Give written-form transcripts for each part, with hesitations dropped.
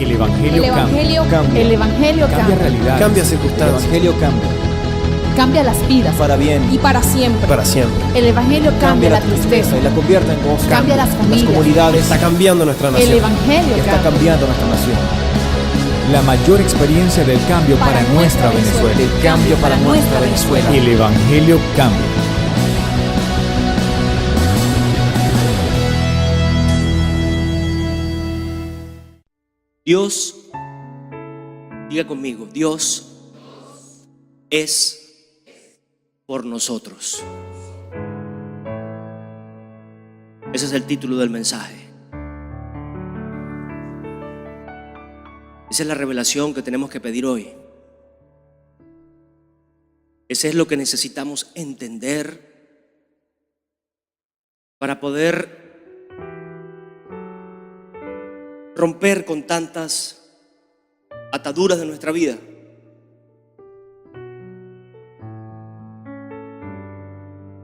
El Evangelio cambia. El Evangelio Cambia cambia. realidades. Cambia El circunstancias. Evangelio cambia. Cambia las vidas. Para bien. Y para siempre. Para siempre. El Evangelio cambia la tristeza. y la convierte en gozo. Cambia las familias. comunidades. Está cambiando nuestra El nación. Evangelio Está cambia. cambiando nuestra nación. La mayor experiencia del cambio para nuestra Venezuela. El cambio para nuestra Venezuela. El Evangelio cambia. Dios, diga conmigo, Dios es por nosotros. Ese es el título del mensaje. Esa es la revelación que tenemos que pedir hoy. Ese es lo que necesitamos entender para poder romper con tantas ataduras de nuestra vida.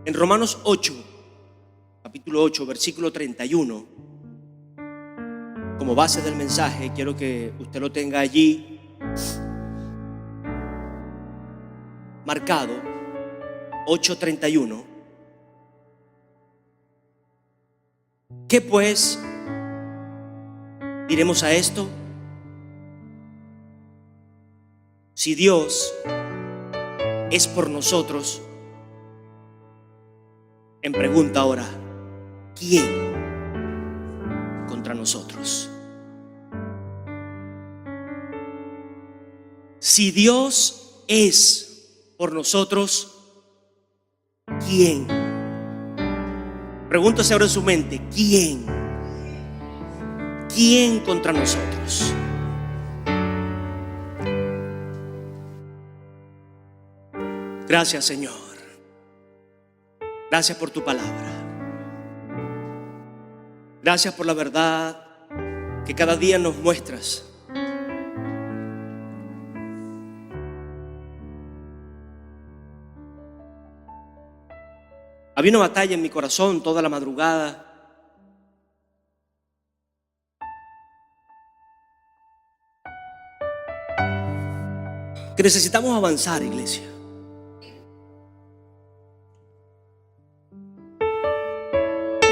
En Romanos 8, capítulo 8, versículo 31, como base del mensaje, quiero que usted lo tenga allí marcado, 8:31. ¿Qué pues diremos a esto? Si Dios es por nosotros, en pregunta ahora, ¿quién contra nosotros? Si Dios es por nosotros, ¿quién? Pregúntese ahora en su mente, ¿quién? ¿Quién contra nosotros? Gracias, Señor. Gracias por tu palabra. Gracias por la verdad que cada día nos muestras. Había una batalla en mi corazón toda la madrugada. Que necesitamos avanzar, iglesia.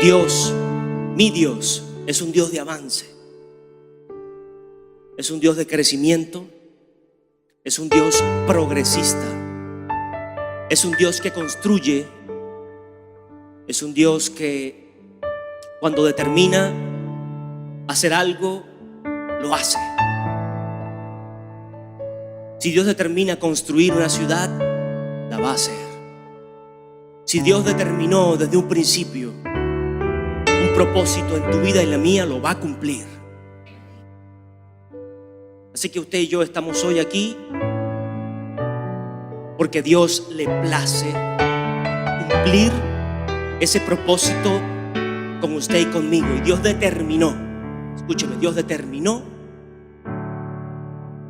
Dios, mi Dios, es un Dios de avance. Es un Dios de crecimiento. Es un Dios progresista. Es un Dios que construye. Es un Dios que cuando determina hacer algo, lo hace. Si Dios determina construir una ciudad, la va a hacer. Si Dios determinó desde un principio un propósito en tu vida y la mía, lo va a cumplir. Así que usted y yo estamos hoy aquí porque Dios le place cumplir ese propósito con usted y conmigo. Y Dios determinó, escúcheme, Dios determinó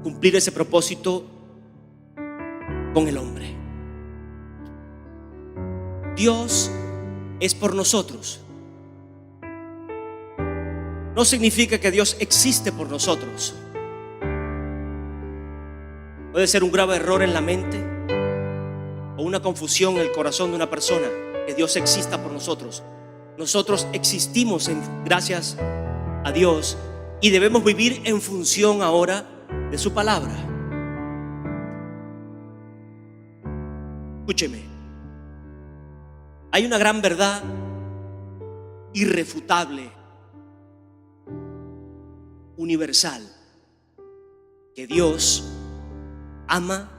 cumplir ese propósito con el hombre. Dios es por nosotros. No significa que Dios existe por nosotros. Puede ser un grave error en la mente o una confusión en el corazón de una persona que Dios exista por nosotros. Nosotros existimos gracias a Dios y debemos vivir en función ahora de su palabra. Escúcheme, hay una gran verdad irrefutable, universal, que Dios ama,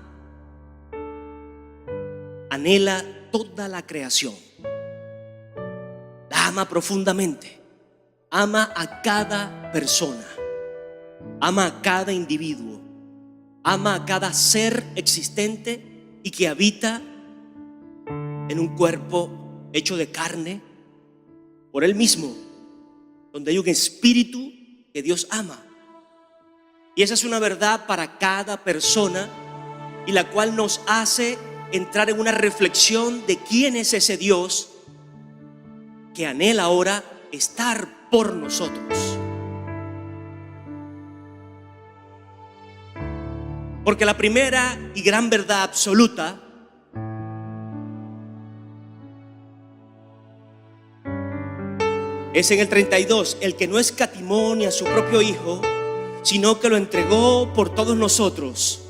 anhela toda la creación. La ama profundamente. Ama a cada persona. Ama a cada individuo. Ama a cada ser existente y que habita en un cuerpo hecho de carne por Él mismo, donde hay un espíritu que Dios ama. Y esa es una verdad para cada persona y la cual nos hace entrar en una reflexión de quién es ese Dios que anhela ahora estar por nosotros. Porque la primera y gran verdad absoluta es en el 32, el que no escatimó ni a su propio Hijo, sino que lo entregó por todos nosotros.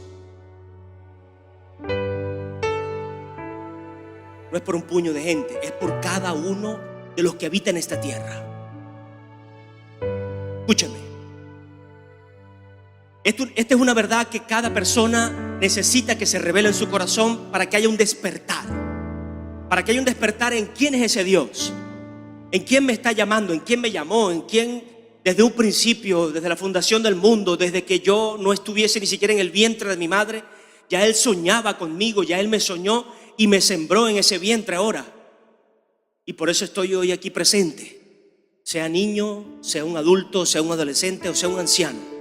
No es por un puño de gente, es por cada uno de los que habitan esta tierra. Escúchame. Esta es una verdad que cada persona necesita que se revele en su corazón para que haya un despertar. Para que haya un despertar en quién es ese Dios. En quién me está llamando, en quién me llamó, en quién desde un principio, desde la fundación del mundo, desde que yo no estuviese ni siquiera en el vientre de mi madre, ya Él soñaba conmigo, ya Él me soñó y me sembró en ese vientre ahora. Y por eso estoy hoy aquí presente. Sea niño, sea un adulto, sea un adolescente o sea un anciano.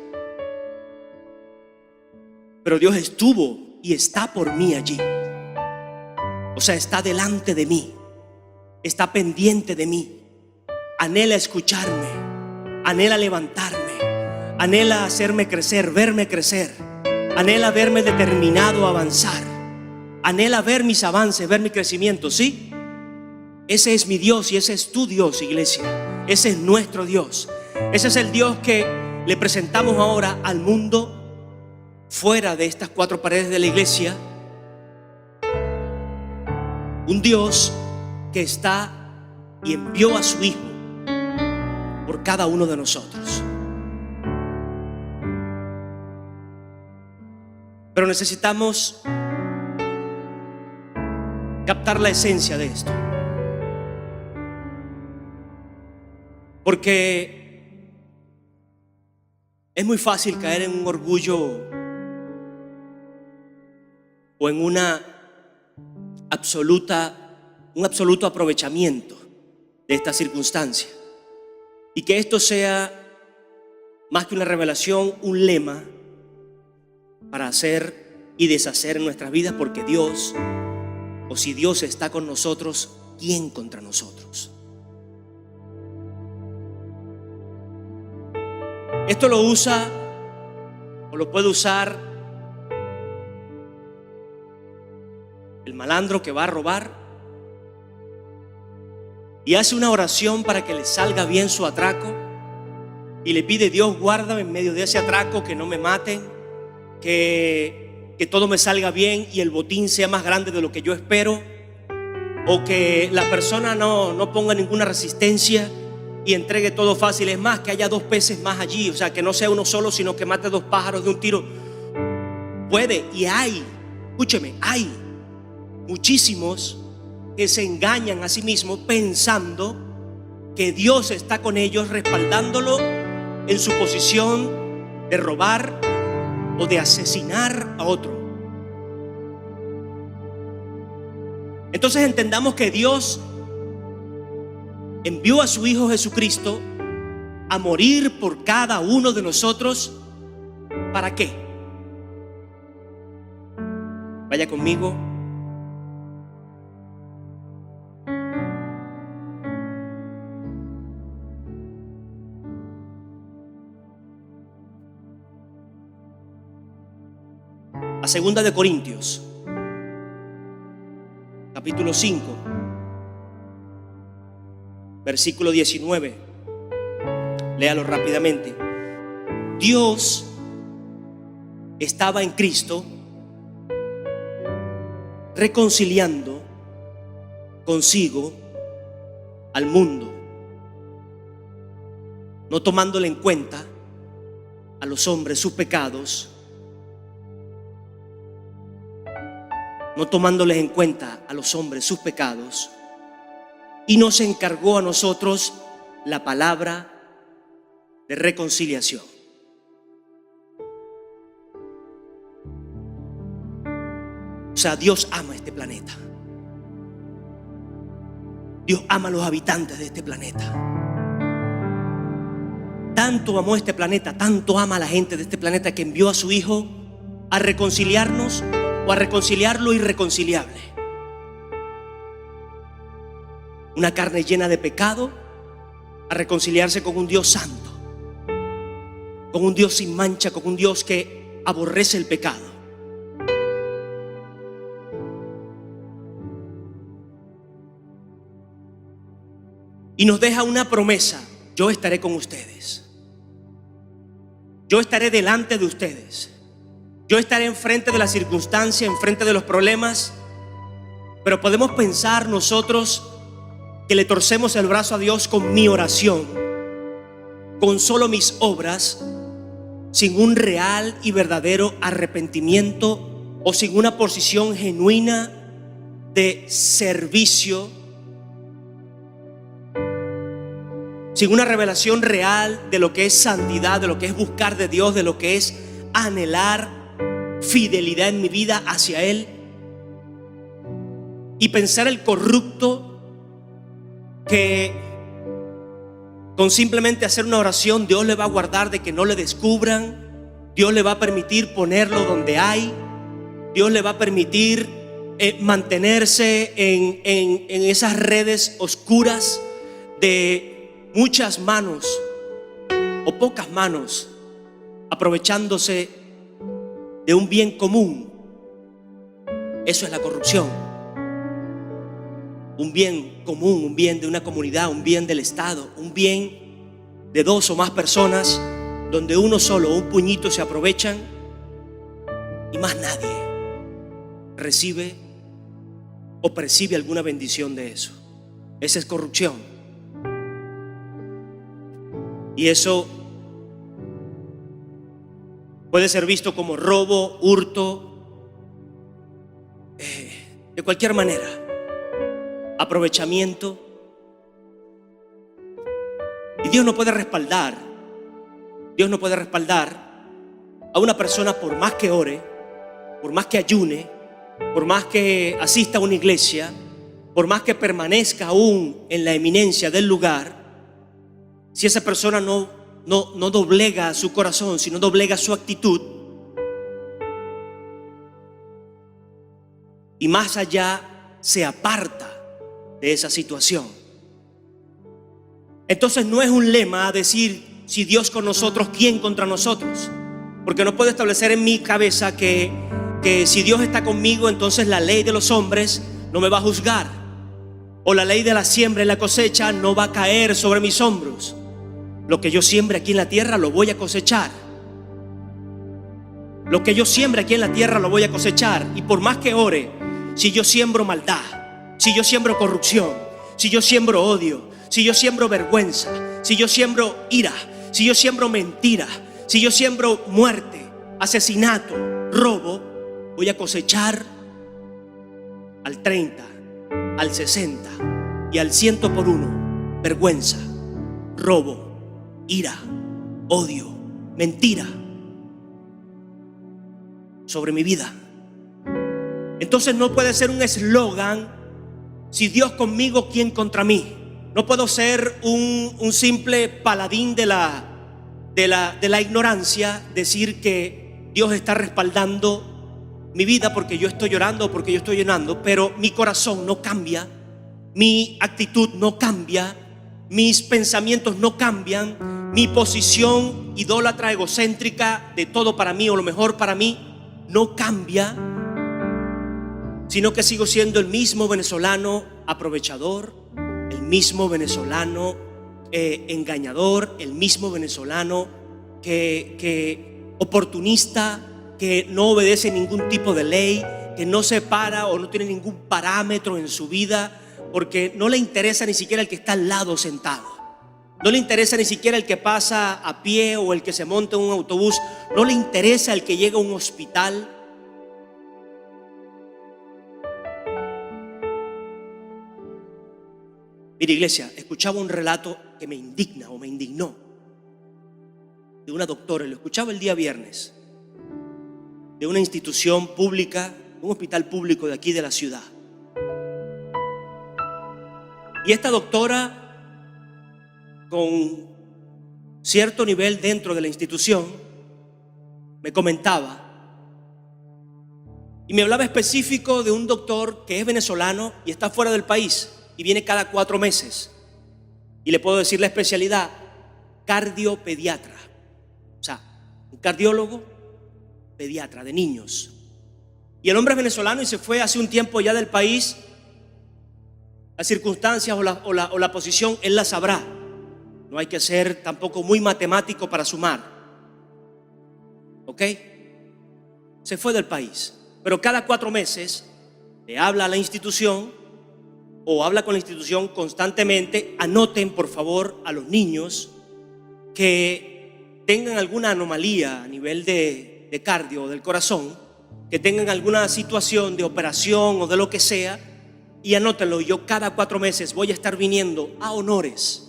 Pero Dios estuvo y está por mí allí. O sea, está delante de mí. Está pendiente de mí. Anhela escucharme. Anhela levantarme. Anhela hacerme crecer, verme crecer. Anhela verme determinado a avanzar. Anhela ver mis avances, ver mi crecimiento, ¿sí? Ese es mi Dios y ese es tu Dios, iglesia. Ese es nuestro Dios. Ese es el Dios que le presentamos ahora al mundo fuera de estas cuatro paredes de la iglesia. Un Dios que está y envió a su Hijo por cada uno de nosotros. Pero necesitamos captar la esencia de esto. Porque es muy fácil caer en un orgullo o en un absoluto aprovechamiento de esta circunstancia. Y que esto sea más que una revelación, un lema para hacer y deshacer en nuestras vidas, porque Dios, o si Dios está con nosotros, ¿quién contra nosotros? Esto lo usa o lo puede usar el malandro que va a robar y hace una oración para que le salga bien su atraco y le pide: Dios, guárdame en medio de ese atraco, que no me maten, que todo me salga bien y el botín sea más grande de lo que yo espero, o que la persona no ponga ninguna resistencia y entregue todo fácil. Es más, que haya 2 peces más allí, o sea, que no sea uno solo, sino que mate 2 pájaros de un tiro. Puede, y hay, escúcheme, hay muchísimos que se engañan a sí mismos pensando que Dios está con ellos, respaldándolo en su posición de robar o de asesinar a otro. Entonces entendamos que Dios envió a su Hijo Jesucristo a morir por cada uno de nosotros. ¿Para qué? Vaya conmigo. A 2 de Corintios, capítulo 5, versículo 19. Léalo rápidamente. Dios estaba en Cristo reconciliando consigo al mundo, no tomándole en cuenta a los hombres sus pecados, no tomándoles en cuenta a los hombres sus pecados, y nos encargó a nosotros la palabra de reconciliación. O sea, Dios ama este planeta. Dios ama a los habitantes de este planeta. Tanto amó este planeta, tanto ama a la gente de este planeta, que envió a su Hijo a reconciliarnos o a reconciliar lo irreconciliable. Una carne llena de pecado a reconciliarse con un Dios santo, con un Dios sin mancha, con un Dios que aborrece el pecado. y nos deja una promesa: yo estaré con ustedes. Yo estaré delante de ustedes. Yo estaré enfrente de la circunstancia, enfrente de los problemas. Pero podemos pensar nosotros que le torcemos el brazo a Dios con mi oración, con solo mis obras, sin un real y verdadero arrepentimiento o sin una posición genuina de servicio, sin una revelación real de lo que es santidad, de lo que es buscar de Dios, de lo que es anhelar fidelidad en mi vida hacia Él, y pensar el corrupto que con simplemente hacer una oración Dios le va a guardar de que no le descubran, Dios le va a permitir ponerlo donde hay, Dios le va a permitir mantenerse en esas redes oscuras de muchas manos o pocas manos aprovechándose de un bien común. Eso es la corrupción. Un bien común, un bien de una comunidad, un bien del Estado, un bien de dos o más personas, donde uno solo, un puñito se aprovechan y más nadie recibe o percibe alguna bendición de eso. Esa es corrupción. Y eso puede ser visto como robo, hurto, de cualquier manera, aprovechamiento. Y Dios no puede respaldar a una persona por más que ore, por más que ayune, por más que asista a una iglesia, por más que permanezca aún en la eminencia del lugar. Si esa persona no doblega su corazón, si no doblega su actitud, y más allá se aparta de esa situación, entonces no es un lema decir: si Dios con nosotros, ¿quién contra nosotros? Porque no puedo establecer en mi cabeza que si Dios está conmigo, entonces la ley de los hombres no me va a juzgar, o la ley de la siembra y la cosecha no va a caer sobre mis hombros. Lo que yo siembre aquí en la tierra lo voy a cosechar. Lo que yo siembre aquí en la tierra lo voy a cosechar. Y por más que ore, si yo siembro maldad, si yo siembro corrupción, si yo siembro odio, si yo siembro vergüenza, si yo siembro ira, si yo siembro mentira, si yo siembro muerte, asesinato, robo, voy a cosechar al 30, al 60 y al 100 por uno. Vergüenza, robo, ira, odio, mentira sobre mi vida. Entonces no puede ser un eslogan: si Dios conmigo, ¿quién contra mí? No puedo ser un simple paladín de la ignorancia, decir que Dios está respaldando mi vida porque yo estoy llorando o porque yo estoy llenando, pero mi corazón no cambia, mi actitud no cambia, mis pensamientos no cambian, mi posición idólatra, egocéntrica, de todo para mí o lo mejor para mí, no cambia, sino que sigo siendo el mismo venezolano aprovechador, el mismo venezolano engañador, el mismo venezolano que oportunista, que no obedece ningún tipo de ley, que no se para o no tiene ningún parámetro en su vida, porque no le interesa ni siquiera el que está al lado sentado, no le interesa ni siquiera el que pasa a pie o el que se monta en un autobús, no le interesa el que llega a un hospital. Mira, iglesia, escuchaba un relato que me indigna o me indignó de una doctora, lo escuchaba el día viernes, de una institución pública, un hospital público de aquí de la ciudad. Y esta doctora, con cierto nivel dentro de la institución, me comentaba y me hablaba específico de un doctor que es venezolano y está fuera del país y viene cada 4 meses. Y le puedo decir la especialidad: cardiopediatra. O sea, un cardiólogo pediatra de niños. Y el hombre es venezolano y se fue hace un tiempo ya del país. Las circunstancias o la posición, Él las sabrá. No hay que ser tampoco muy matemático para sumar. ¿Ok? Se fue del país. Pero cada 4 meses le habla a la institución o habla con la institución constantemente. Anoten, por favor, a los niños que tengan alguna anomalía a nivel de cardio o del corazón, que tengan alguna situación de operación o de lo que sea, y anótenlo. Yo cada 4 meses voy a estar viniendo a honores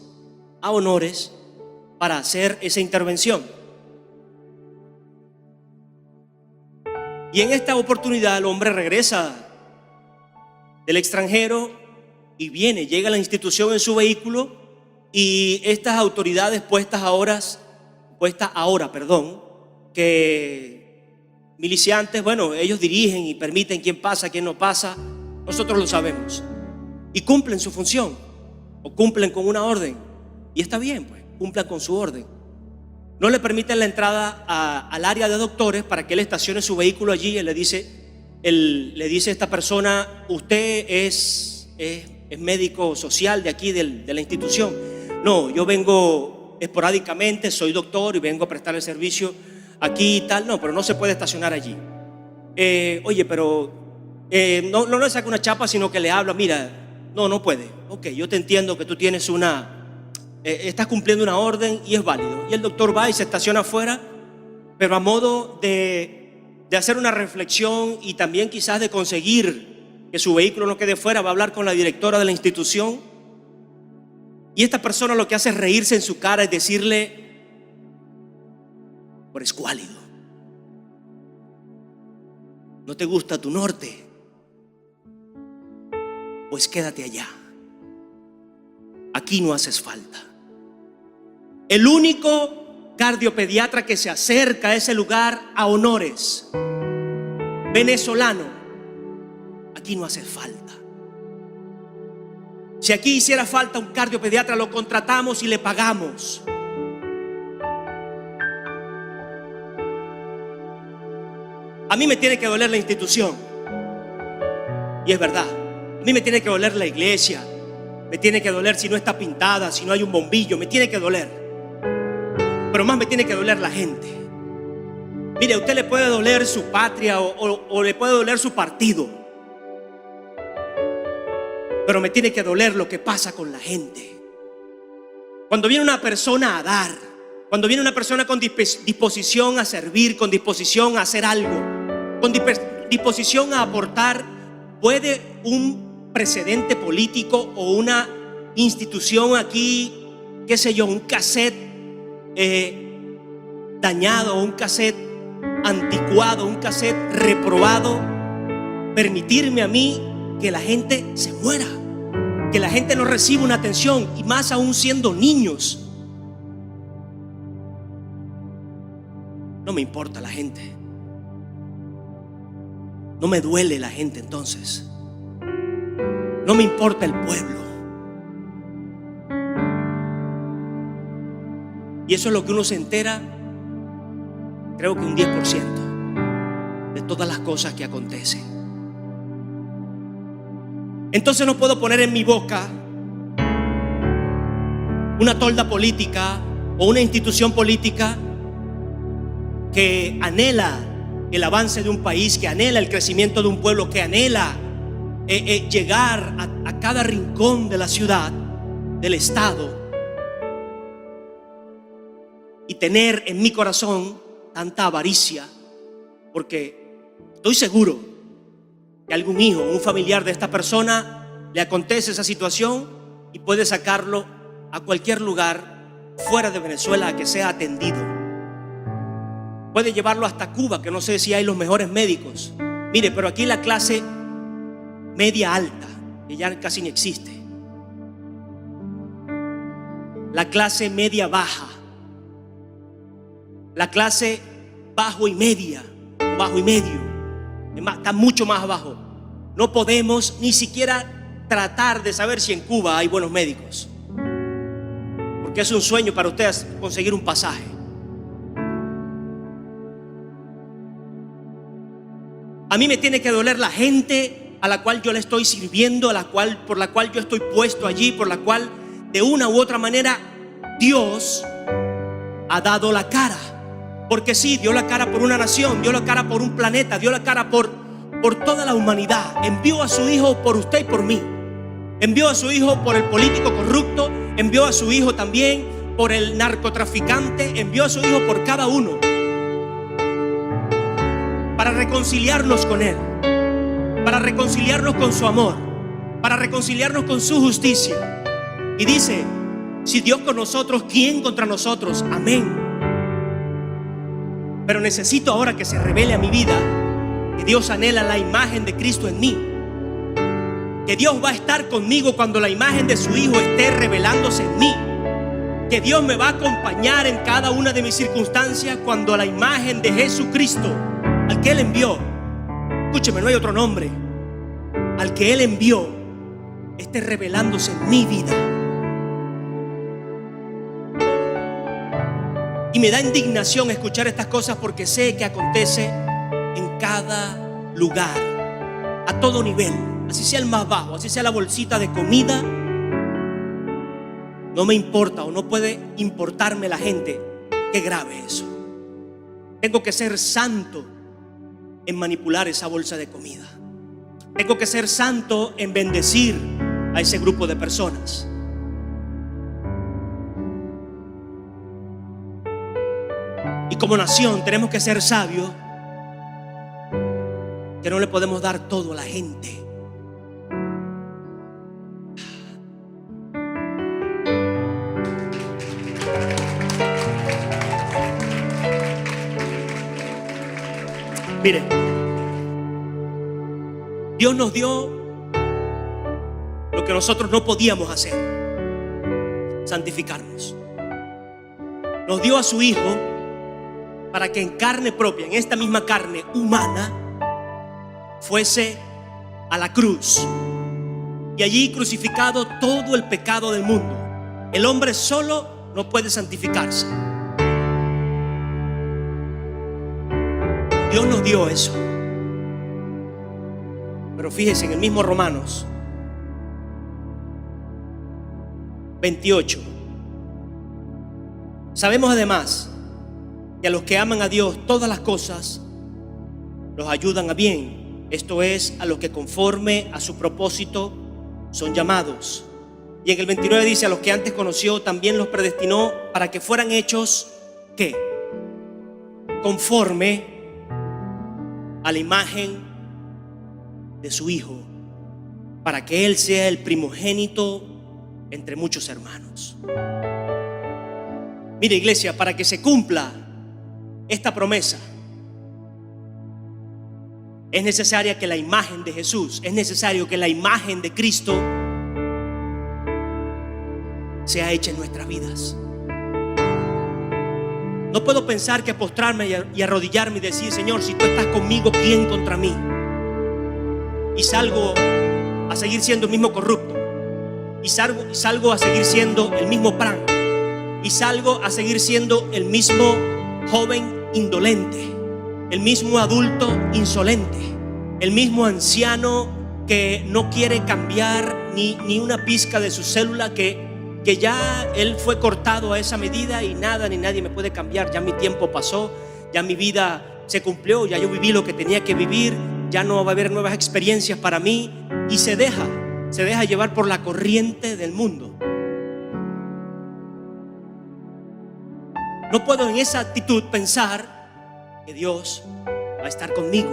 para hacer esa intervención. Y en esta oportunidad el hombre regresa del extranjero y llega a la institución en su vehículo, y estas autoridades puestas ahora, que miliciantes, bueno, ellos dirigen y permiten quién pasa, quién no pasa. Nosotros lo sabemos y cumplen su función o cumplen con una orden, y está bien, pues cumplan con su orden. No le permiten la entrada al área de doctores para que él estacione su vehículo allí. Él le dice a esta persona: usted es médico social de aquí de la institución. No, yo vengo esporádicamente, soy doctor y vengo a prestar el servicio aquí y tal. No, pero no se puede estacionar allí. Oye, pero no le saca una chapa, sino que le habla: mira, no puede. Ok, yo te entiendo que tú tienes estás cumpliendo una orden y es válido. Y el doctor va y se estaciona afuera, pero a modo de hacer una reflexión y también quizás de conseguir que su vehículo no quede fuera, va a hablar con la directora de la institución. Y esta persona lo que hace es reírse en su cara y decirle: por escuálido, ¿no te gusta tu norte? Pues quédate allá. Aquí no haces falta. El único cardiopediatra que se acerca a ese lugar a honores, venezolano, aquí no hace falta. Si aquí hiciera falta un cardiopediatra, lo contratamos y le pagamos. A mí me tiene que doler la institución, y es verdad. A mí me tiene que doler la iglesia, me tiene que doler si no está pintada, si no hay un bombillo, me tiene que doler. Pero más me tiene que doler la gente. Mire, a usted le puede doler su patria o le puede doler su partido, pero me tiene que doler lo que pasa con la gente. Cuando viene una persona a dar, cuando viene una persona con disposición a servir, con disposición a hacer algo, con disposición a aportar, puede un precedente político o una institución aquí, qué sé yo, un cassette dañado, un cassette anticuado, un cassette reprobado, permitirme a mí que la gente se muera, que la gente no reciba una atención, y más aún siendo niños? No me importa la gente, no me duele la gente. Entonces no me importa el pueblo. Y eso es lo que uno se entera, creo que un 10% de todas las cosas que acontecen. Entonces no puedo poner en mi boca una tolda política o una institución política que anhela el avance de un país, que anhela el crecimiento de un pueblo, que anhela llegar a cada rincón de la ciudad, del estado, y tener en mi corazón tanta avaricia, porque estoy seguro que algún hijo, un familiar de esta persona le acontece esa situación y puede sacarlo a cualquier lugar fuera de Venezuela a que sea atendido. Puede llevarlo hasta Cuba, que no sé si hay los mejores médicos. Mire, pero aquí la clase media alta, que ya casi no existe, la clase media baja, la clase bajo y media, bajo y medio, está mucho más abajo. No podemos ni siquiera tratar de saber si en Cuba hay buenos médicos, porque es un sueño para ustedes conseguir un pasaje. A mí me tiene que doler la gente a la cual yo le estoy sirviendo, por la cual yo estoy puesto allí, por la cual de una u otra manera Dios ha dado la cara. Porque sí, dio la cara por una nación, dio la cara por un planeta, dio la cara por toda la humanidad. Envió a su hijo por usted y por mí. Envió a su hijo por el político corrupto, envió a su hijo también por el narcotraficante, envió a su hijo por cada uno para reconciliarnos con él, para reconciliarnos con su amor, para reconciliarnos con su justicia. Y dice: si Dios con nosotros, ¿quién contra nosotros? Amén. Pero necesito ahora que se revele a mi vida que Dios anhela la imagen de Cristo en mí, que Dios va a estar conmigo cuando la imagen de su hijo esté revelándose en mí, que Dios me va a acompañar en cada una de mis circunstancias cuando la imagen de Jesucristo, al que Él envió, escúcheme, no hay otro nombre, al que Él envió, esté revelándose en mi vida. Y me da indignación escuchar estas cosas porque sé que acontece en cada lugar, a todo nivel, así sea el más bajo, así sea la bolsita de comida. No me importa o no puede importarme la gente. Qué grave eso. Tengo que ser santo en manipular esa bolsa de comida. Tengo que ser santo en bendecir a ese grupo de personas. Y como nación tenemos que ser sabios, que no le podemos dar todo a la gente. Mire, Dios nos dio lo que nosotros no podíamos hacer: santificarnos. Nos dio a su hijo para que en carne propia, en esta misma carne humana, fuese a la cruz y allí crucificado todo el pecado del mundo. El hombre solo no puede santificarse. Dios nos dio eso. Pero fíjese, en el mismo Romanos 28 sabemos además que a los que aman a Dios todas las cosas los ayudan a bien, esto es, a los que conforme a su propósito son llamados. Y en el 29 dice: a los que antes conoció también los predestinó para que fueran hechos, ¿qué? Conforme a la imagen de su hijo, para que él sea el primogénito entre muchos hermanos. Mire, iglesia, para que se cumpla esta promesa es necesaria que la imagen de Jesús, es necesario que la imagen de Cristo sea hecha en nuestras vidas. No puedo pensar que postrarme y arrodillarme y decir: Señor, si tú estás conmigo, ¿quién contra mí? Y salgo a seguir siendo el mismo corrupto, y salgo a seguir siendo el mismo Pran, y salgo a seguir siendo el mismo joven indolente, el mismo adulto insolente, el mismo anciano que no quiere cambiar ni una pizca de su célula, que ya él fue cortado a esa medida y nada ni nadie me puede cambiar. Ya mi tiempo pasó, ya mi vida se cumplió, ya yo viví lo que tenía que vivir, ya no va a haber nuevas experiencias para mí, y se deja llevar por la corriente del mundo. No puedo en esa actitud pensar que Dios va a estar conmigo.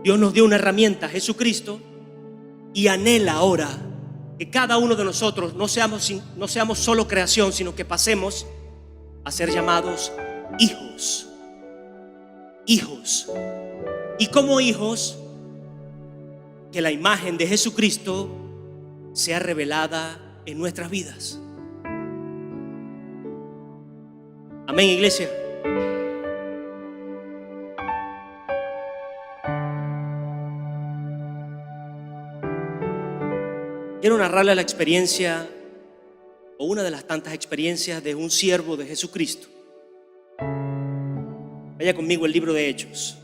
Dios nos dio una herramienta, Jesucristo, y anhela ahora que cada uno de nosotros no seamos solo creación, sino que pasemos a ser llamados hijos. Hijos. Y como hijos, que la imagen de Jesucristo sea revelada en nuestras vidas. Amén, iglesia. Quiero narrarle la experiencia, o una de las tantas experiencias, de un siervo de Jesucristo. Vaya conmigo al libro de Hechos.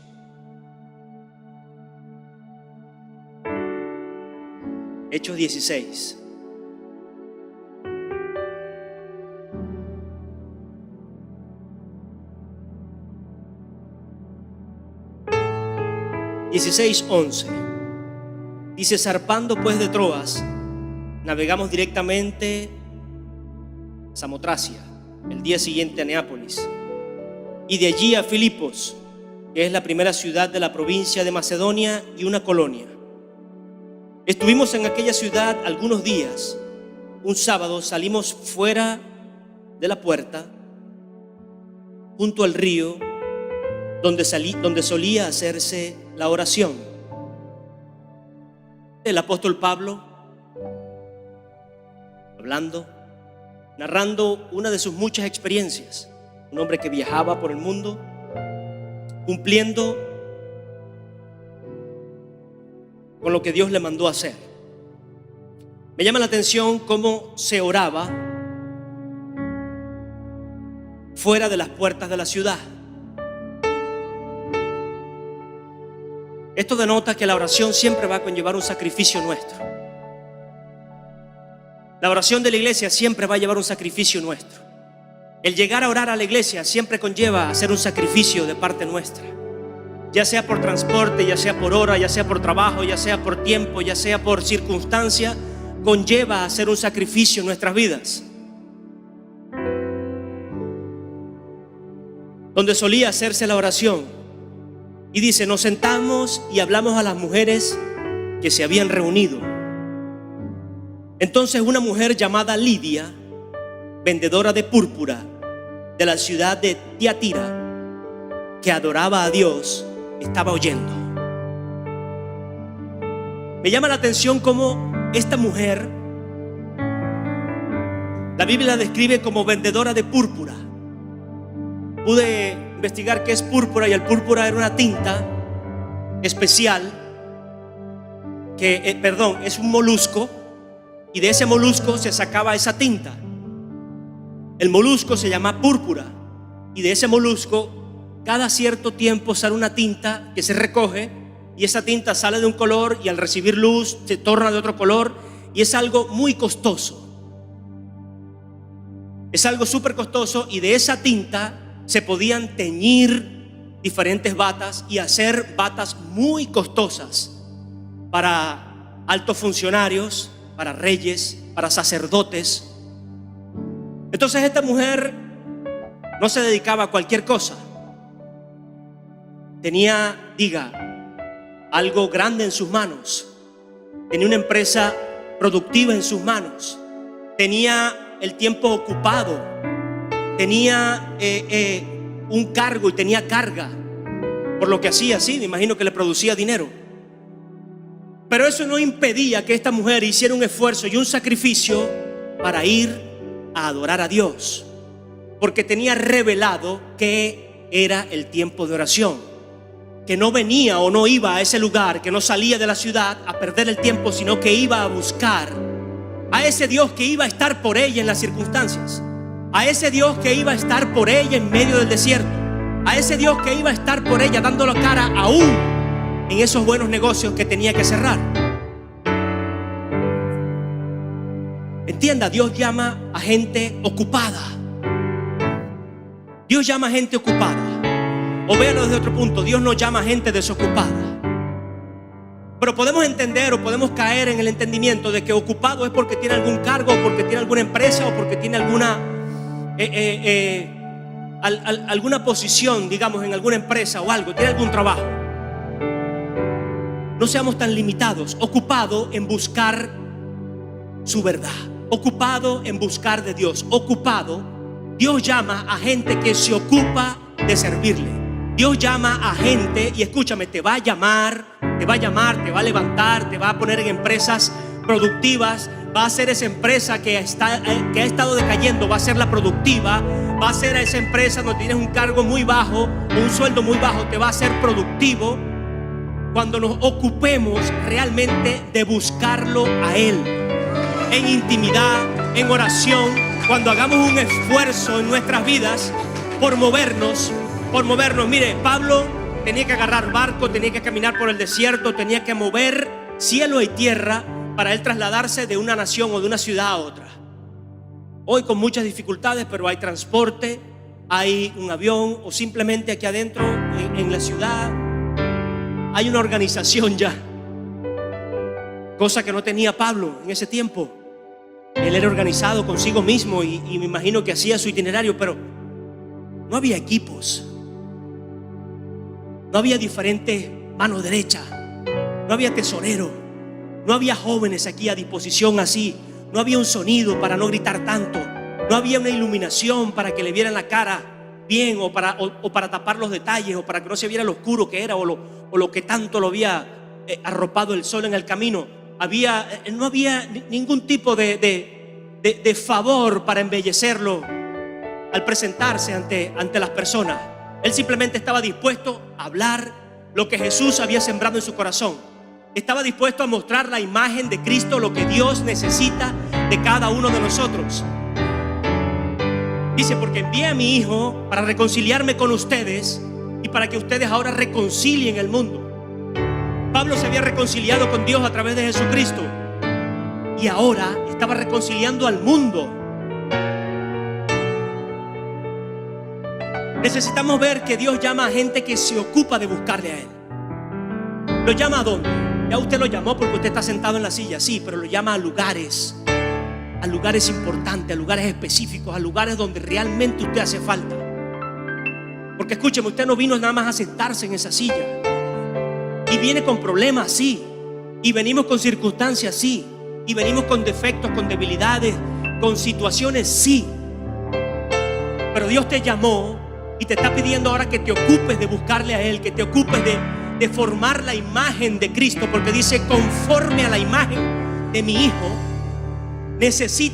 Hechos 16. Dice: zarpando pues de Troas, navegamos directamente a Samotracia, el día siguiente a Neápolis, y de allí a Filipos, que es la primera ciudad de la provincia de Macedonia y una colonia. Estuvimos en aquella ciudad algunos días. Un sábado salimos fuera de la puerta, junto al río, donde solía hacerse la oración. El apóstol Pablo, hablando, narrando una de sus muchas experiencias. Un hombre que viajaba por el mundo, cumpliendo con lo que Dios le mandó a hacer. Me llama la atención cómo se oraba fuera de las puertas de la ciudad. Esto denota que la oración siempre va a conllevar un sacrificio nuestro. La oración de la iglesia siempre va a llevar un sacrificio nuestro. El llegar a orar a la iglesia siempre conlleva hacer un sacrificio de parte nuestra. Ya sea por transporte, ya sea por hora, ya sea por trabajo, ya sea por tiempo, ya sea por circunstancia, conlleva hacer un sacrificio en nuestras vidas. Donde solía hacerse la oración. Y dice: nos sentamos y hablamos a las mujeres que se habían reunido. Entonces una mujer llamada Lidia, vendedora de púrpura de la ciudad de Tiatira, que adoraba a Dios, estaba oyendo. Me llama la atención cómo esta mujer, la Biblia la describe como vendedora de púrpura. Pude investigar qué es púrpura, y el púrpura era una tinta especial que, es un molusco, y de ese molusco se sacaba esa tinta. El molusco se llama púrpura, y de ese molusco cada cierto tiempo sale una tinta que se recoge, y esa tinta sale de un color y al recibir luz se torna de otro color, y es algo muy costoso. Es algo súper costoso, y de esa tinta se podían teñir diferentes batas y hacer batas muy costosas para altos funcionarios, para reyes, para sacerdotes. Entonces esta mujer no se dedicaba a cualquier cosa. Tenía, algo grande en sus manos. Tenía una empresa productiva en sus manos. Tenía el tiempo ocupado. Tenía un cargo y tenía carga por lo que hacía. Sí, me imagino que le producía dinero. Pero eso no impedía que esta mujer hiciera un esfuerzo y un sacrificio para ir a adorar a Dios, porque tenía revelado que era el tiempo de oración, que no venía o no iba a ese lugar, que no salía de la ciudad a perder el tiempo, sino que iba a buscar a ese Dios que iba a estar por ella en las circunstancias, a ese Dios que iba a estar por ella en medio del desierto, a ese Dios que iba a estar por ella dando la cara aún en esos buenos negocios que tenía que cerrar. Entienda, Dios llama a gente ocupada. Dios llama a gente ocupada. O véalo desde otro punto, Dios no llama a gente desocupada. Pero podemos entender o podemos caer en el entendimiento de que ocupado es porque tiene algún cargo, o porque tiene alguna empresa, o porque tiene alguna posición, en alguna empresa o algo, tiene algún trabajo. No seamos tan limitados. Ocupado en buscar su verdad, ocupado en buscar de Dios, ocupado. Dios llama a gente que se ocupa de servirle. Dios llama a gente, y escúchame, te va a llamar, te va a levantar, te va a poner en empresas productivas. Va a ser esa empresa que ha estado decayendo, va a ser la productiva. Va a ser esa empresa donde tienes un cargo muy bajo, un sueldo muy bajo, te va a hacer productivo cuando nos ocupemos realmente de buscarlo a Él, en intimidad, en oración, cuando hagamos un esfuerzo en nuestras vidas por movernos. Mire, Pablo tenía que agarrar barco, tenía que caminar por el desierto, tenía que mover cielo y tierra para él trasladarse de una nación o de una ciudad a otra. Hoy con muchas dificultades, pero hay transporte, hay un avión, o simplemente aquí adentro en la ciudad hay una organización ya, cosa que no tenía Pablo en ese tiempo. Él era organizado consigo mismo y me imagino que hacía su itinerario, pero no había equipos, no había diferentes manos derechas, no había tesorero, no había jóvenes aquí a disposición así, no había un sonido para no gritar tanto, no había una iluminación para que le vieran la cara bien, o para tapar los detalles, o para que no se viera lo oscuro que era, o lo que tanto lo había arropado el sol en el camino. No había ningún tipo de favor para embellecerlo al presentarse ante las personas. Él simplemente estaba dispuesto a hablar lo que Jesús había sembrado en su corazón. Estaba dispuesto a mostrar la imagen de Cristo, lo que Dios necesita de cada uno de nosotros. Dice: porque envié a mi Hijo para reconciliarme con ustedes y para que ustedes ahora reconcilien el mundo. Pablo se había reconciliado con Dios a través de Jesucristo y ahora estaba reconciliando al mundo. Necesitamos ver que Dios llama a gente que se ocupa de buscarle a Él. ¿Lo llama a dónde? Ya usted lo llamó porque usted está sentado en la silla, sí, pero lo llama a lugares importantes, a lugares específicos, a lugares donde realmente usted hace falta. Porque escúcheme, usted no vino nada más a sentarse en esa silla. Y viene con problemas, sí. Y venimos con circunstancias, sí. Y venimos con defectos, con debilidades, con situaciones, sí. Pero Dios te llamó y te está pidiendo ahora que te ocupes de buscarle a Él, que te ocupes de formar la imagen de Cristo, porque dice: conforme a la imagen de mi Hijo.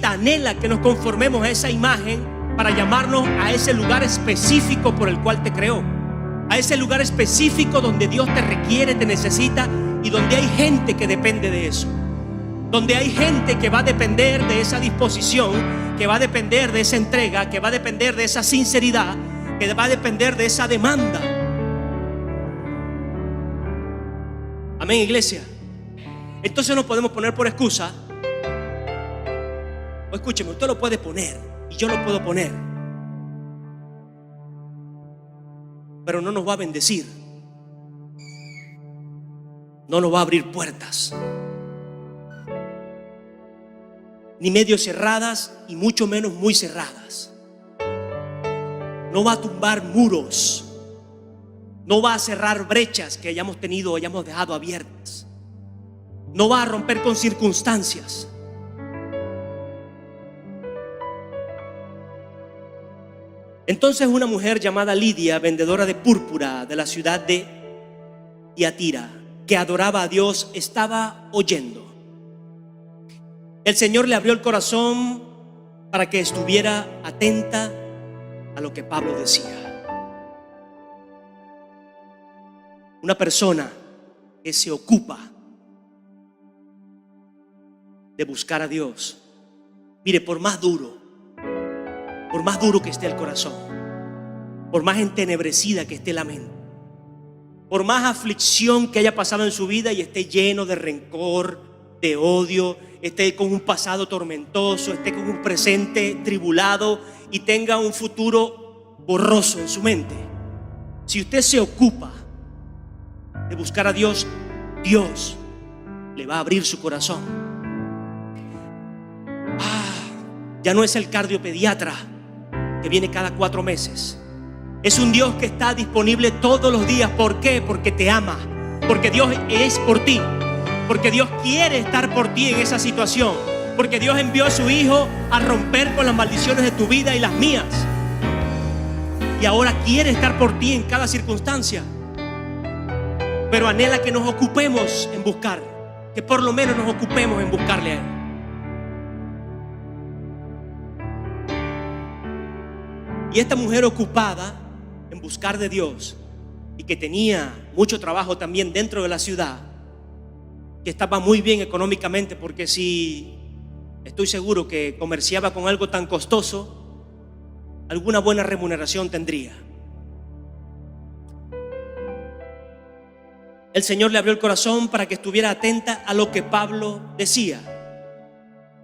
Anhela que nos conformemos a esa imagen para llamarnos a ese lugar específico por el cual te creó, a ese lugar específico donde Dios te requiere, te necesita, y donde hay gente que depende de eso, donde hay gente que va a depender de esa disposición, que va a depender de esa entrega, que va a depender de esa sinceridad, que va a depender de esa demanda. Amén, iglesia. Entonces no podemos poner por excusa. O escúcheme, usted lo puede poner y yo lo puedo poner, pero no nos va a bendecir, no nos va a abrir puertas, ni medio cerradas y mucho menos muy cerradas. No va a tumbar muros, no va a cerrar brechas que hayamos tenido o hayamos dejado abiertas, no va a romper con circunstancias. Entonces una mujer llamada Lidia, vendedora de púrpura de la ciudad de Tiatira, que adoraba a Dios, estaba oyendo. El Señor le abrió el corazón para que estuviera atenta a lo que Pablo decía. Una persona que se ocupa de buscar a Dios. Mire, por más duro que esté el corazón, por más entenebrecida que esté la mente, por más aflicción que haya pasado en su vida y esté lleno de rencor, de odio, esté con un pasado tormentoso, esté con un presente tribulado y tenga un futuro borroso en su mente, si usted se ocupa de buscar a Dios, Dios le va a abrir su corazón. Ya no es el cardiopediatra que viene cada 4 meses. Es un Dios que está disponible todos los días. ¿Por qué? Porque te ama, porque Dios es por ti, porque Dios quiere estar por ti en esa situación, porque Dios envió a su Hijo a romper con las maldiciones de tu vida y las mías, y ahora quiere estar por ti en cada circunstancia. Pero anhela que nos ocupemos en buscar, que por lo menos nos ocupemos en buscarle a Él. Y esta mujer ocupada en buscar de Dios, y que tenía mucho trabajo también dentro de la ciudad, que estaba muy bien económicamente, porque si estoy seguro que comerciaba con algo tan costoso, alguna buena remuneración tendría. el Señor le abrió el corazón para que estuviera atenta a lo que Pablo decía.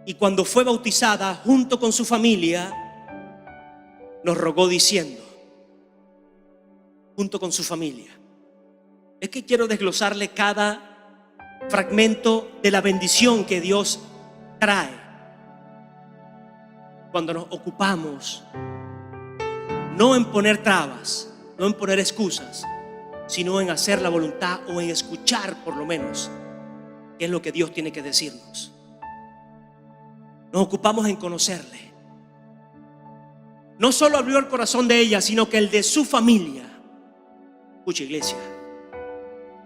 Y cuando fue bautizada junto con su familia, nos rogó diciendo, junto con su familia. Es que quiero desglosarle cada fragmento de la bendición que Dios trae cuando nos ocupamos no en poner trabas, no en poner excusas, sino en hacer la voluntad o en escuchar por lo menos qué es lo que Dios tiene que decirnos. Nos ocupamos en conocerle. No solo abrió el corazón de ella, sino que el de su familia. Escucha, iglesia,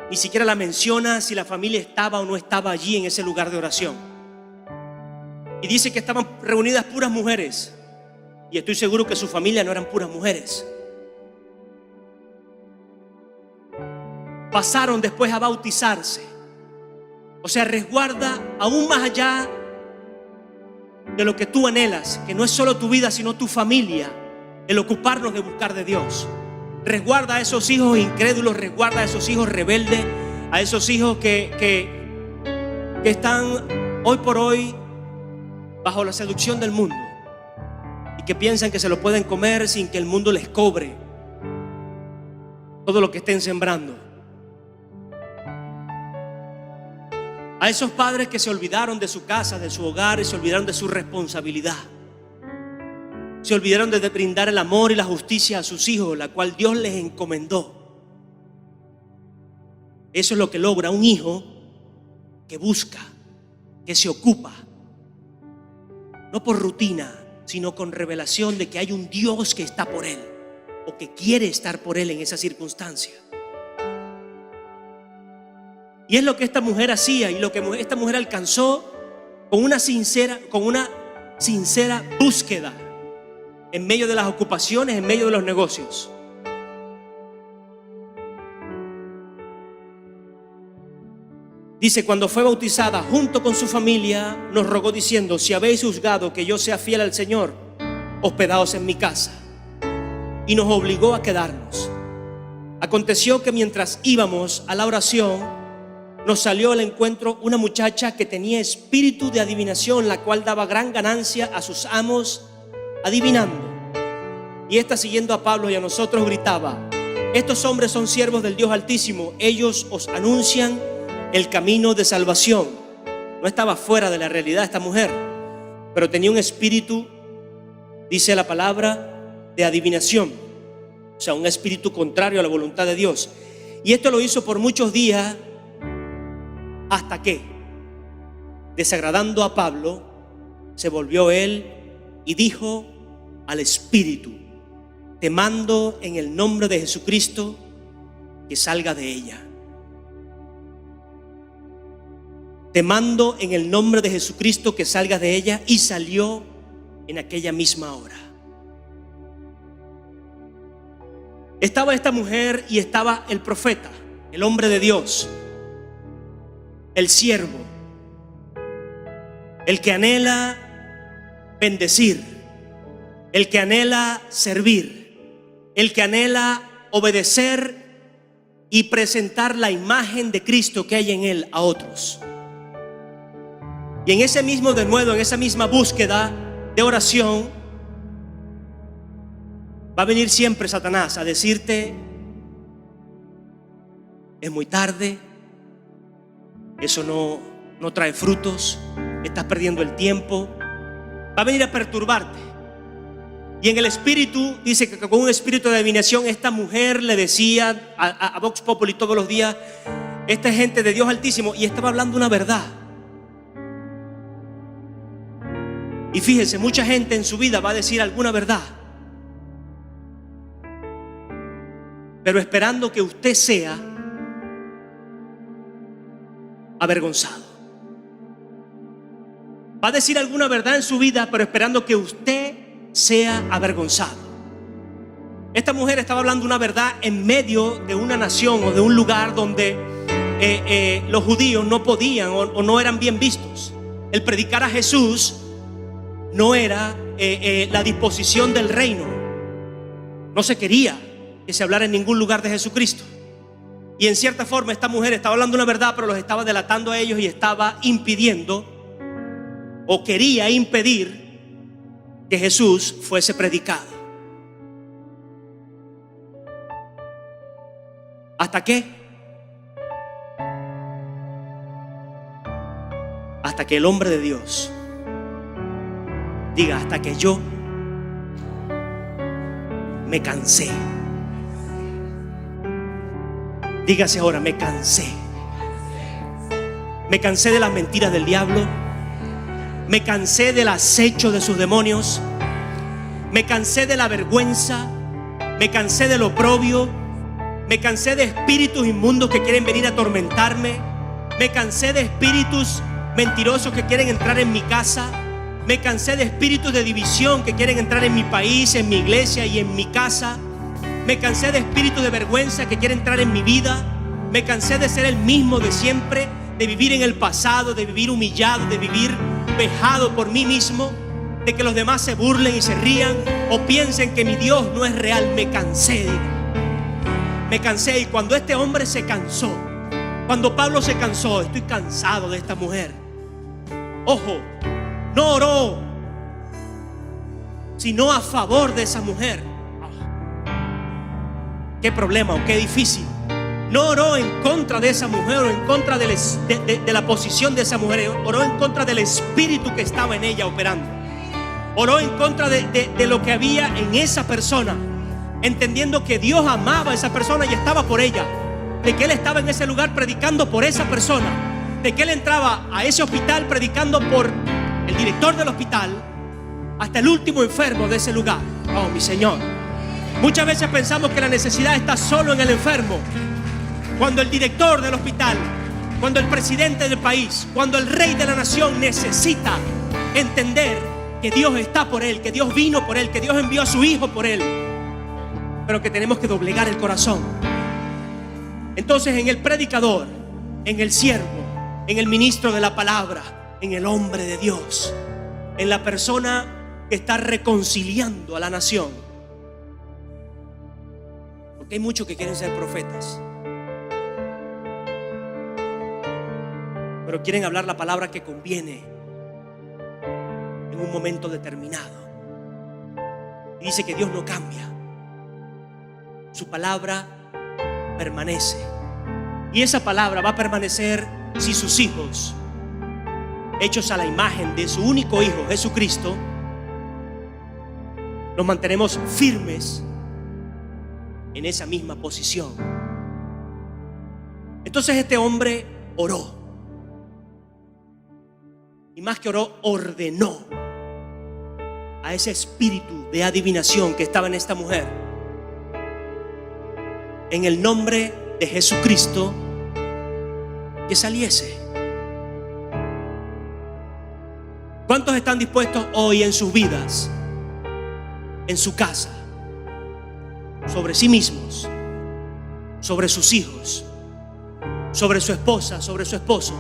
ni siquiera la menciona si la familia estaba o no estaba allí en ese lugar de oración. Y dice que estaban reunidas puras mujeres. Y estoy seguro que su familia no eran puras mujeres. Pasaron después a bautizarse. O sea, resguarda aún más allá de lo que tú anhelas, que no es solo tu vida, sino tu familia, el ocuparnos de buscar de Dios. Resguarda a esos hijos incrédulos, resguarda a esos hijos rebeldes, a esos hijos que están hoy por hoy bajo la seducción del mundo y que piensan que se lo pueden comer sin que el mundo les cobre todo lo que estén sembrando. A esos padres que se olvidaron de su casa, de su hogar, y se olvidaron de su responsabilidad. Se olvidaron de brindar el amor y la justicia a sus hijos, la cual Dios les encomendó. Eso es lo que logra un hijo que busca, que se ocupa, no por rutina, sino con revelación de que hay un Dios que está por él o que quiere estar por él en esa circunstancia. Y es lo que esta mujer hacía y lo que esta mujer alcanzó con una sincera búsqueda en medio de las ocupaciones, en medio de los negocios. Dice, cuando fue bautizada junto con su familia, nos rogó diciendo, si habéis juzgado que yo sea fiel al Señor, hospedaos en mi casa. Y nos obligó a quedarnos. Aconteció que mientras íbamos a la oración, nos salió al encuentro una muchacha que tenía espíritu de adivinación, la cual daba gran ganancia a sus amos adivinando. Y esta, siguiendo a Pablo y a nosotros, gritaba, estos hombres son siervos del Dios Altísimo, ellos os anuncian el camino de salvación. No estaba fuera de la realidad esta mujer, pero tenía un espíritu, dice la palabra, de adivinación. O sea, un espíritu contrario a la voluntad de Dios. Y esto lo hizo por muchos días, hasta que, desagradando a Pablo, se volvió él y dijo al espíritu, te mando en el nombre de Jesucristo que salga de ella. Te mando en el nombre de Jesucristo que salga de ella. Y salió en aquella misma hora. Estaba esta mujer y estaba el profeta, el hombre de Dios, el siervo, el que anhela bendecir, el que anhela servir, el que anhela obedecer y presentar la imagen de Cristo que hay en él a otros. Y en ese mismo denuedo, en esa misma búsqueda de oración, va a venir siempre Satanás a decirte, es muy tarde, eso no trae frutos, estás perdiendo el tiempo. Va a venir a perturbarte. Y en el espíritu, dice que con un espíritu de adivinación, esta mujer le decía a Vox Populi todos los días, esta es gente de Dios Altísimo, y estaba hablando una verdad. Y fíjense, mucha gente en su vida va a decir alguna verdad, pero esperando que usted sea avergonzado. Va a decir alguna verdad en su vida, pero esperando que usted sea avergonzado. Esta mujer estaba hablando una verdad en medio de una nación o de un lugar donde los judíos no podían o no eran bien vistos. El predicar a Jesús no era la disposición del reino. No se quería que se hablara en ningún lugar de Jesucristo. Y en cierta forma esta mujer estaba hablando una verdad, pero los estaba delatando a ellos y estaba impidiendo, o quería impedir, que Jesús fuese predicado. ¿Hasta qué? Hasta que el hombre de Dios diga: hasta que yo me cansé. Dígase ahora: me cansé. Me cansé de las mentiras del diablo. Me cansé del acecho de sus demonios. Me cansé de la vergüenza. Me cansé del oprobio. Me cansé de espíritus inmundos que quieren venir a atormentarme. Me cansé de espíritus mentirosos que quieren entrar en mi casa. Me cansé de espíritus de división que quieren entrar en mi país, en mi iglesia y en mi casa. Me cansé de espíritus de vergüenza que quieren entrar en mi vida. Me cansé de ser el mismo de siempre, de vivir en el pasado, de vivir humillado, de vivir vejado por mí mismo, de que los demás se burlen y se rían o piensen que mi Dios no es real. Me cansé, me cansé. Y cuando este hombre se cansó, cuando Pablo se cansó: estoy cansado de esta mujer. Ojo, no oró sino a favor de esa mujer. Qué problema o qué difícil. No oró en contra de esa mujer o en contra de la posición de esa mujer. Oró en contra del espíritu que estaba en ella operando. Oró en contra de lo que había en esa persona, entendiendo que Dios amaba a esa persona y estaba por ella, de que Él estaba en ese lugar predicando por esa persona, de que Él entraba a ese hospital predicando por el director del hospital hasta el último enfermo de ese lugar. Oh, mi Señor. Muchas veces pensamos que la necesidad está solo en el enfermo, cuando el director del hospital, cuando el presidente del país, cuando el rey de la nación necesita entender que Dios está por él, que Dios vino por él, que Dios envió a su hijo por él, pero que tenemos que doblegar el corazón. Entonces, en el predicador, en el siervo, en el ministro de la palabra, en el hombre de Dios, en la persona que está reconciliando a la nación. Porque hay muchos que quieren ser profetas, pero quieren hablar la palabra que conviene en un momento determinado. Y dice que Dios no cambia. Su palabra permanece. Y esa palabra va a permanecer si sus hijos, hechos a la imagen de su único Hijo, Jesucristo, nos mantenemos firmes en esa misma posición. Entonces este hombre oró. Y más que oró, ordenó a ese espíritu de adivinación que estaba en esta mujer, en el nombre de Jesucristo, que saliese. ¿Cuántos están dispuestos hoy en sus vidas, en su casa, sobre sí mismos, sobre sus hijos, sobre su esposa, sobre su esposo,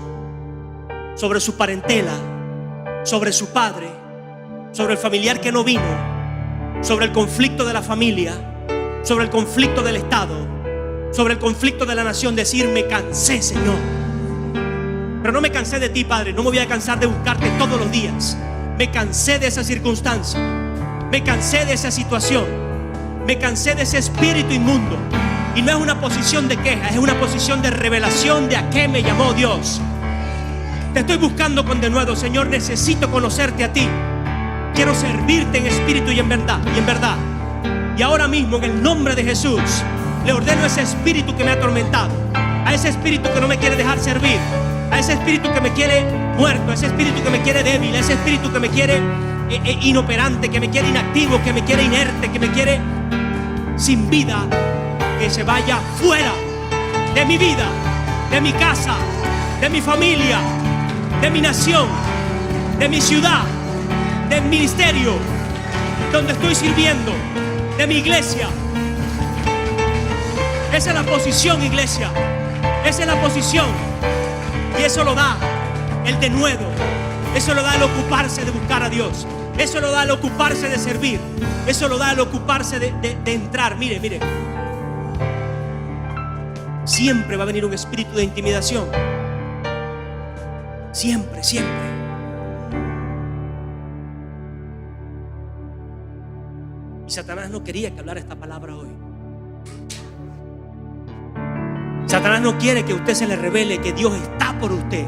sobre su parentela, sobre su padre, sobre el familiar que no vino, sobre el conflicto de la familia, sobre el conflicto del Estado, sobre el conflicto de la nación? Decir: me cansé, Señor, pero no me cansé de ti, Padre. No me voy a cansar de buscarte todos los días. Me cansé de esa circunstancia, me cansé de esa situación, me cansé de ese espíritu inmundo. Y no es una posición de queja, es una posición de revelación de a qué me llamó Dios. Te estoy buscando con denuedo, Señor. Necesito conocerte a ti. Quiero servirte en espíritu y en verdad. Y ahora mismo, en el nombre de Jesús, le ordeno a ese espíritu que me ha atormentado, a ese espíritu que no me quiere dejar servir, a ese espíritu que me quiere muerto, a ese espíritu que me quiere débil, a ese espíritu que me quiere inoperante, que me quiere inactivo, que me quiere inerte, que me quiere sin vida, que se vaya fuera de mi vida, de mi casa, de mi familia, de mi nación, de mi ciudad, del ministerio donde estoy sirviendo, de mi iglesia. Esa es la posición, iglesia. Esa es la posición. Y eso lo da el denuedo. Eso lo da el ocuparse de buscar a Dios. Eso lo da el ocuparse de servir. Eso lo da el ocuparse de entrar. Mire. siempre va a venir un espíritu de intimidación. Siempre, siempre. Y Satanás no quería que hablara esta palabra hoy. Satanás no quiere que a usted se le revele que Dios está por usted,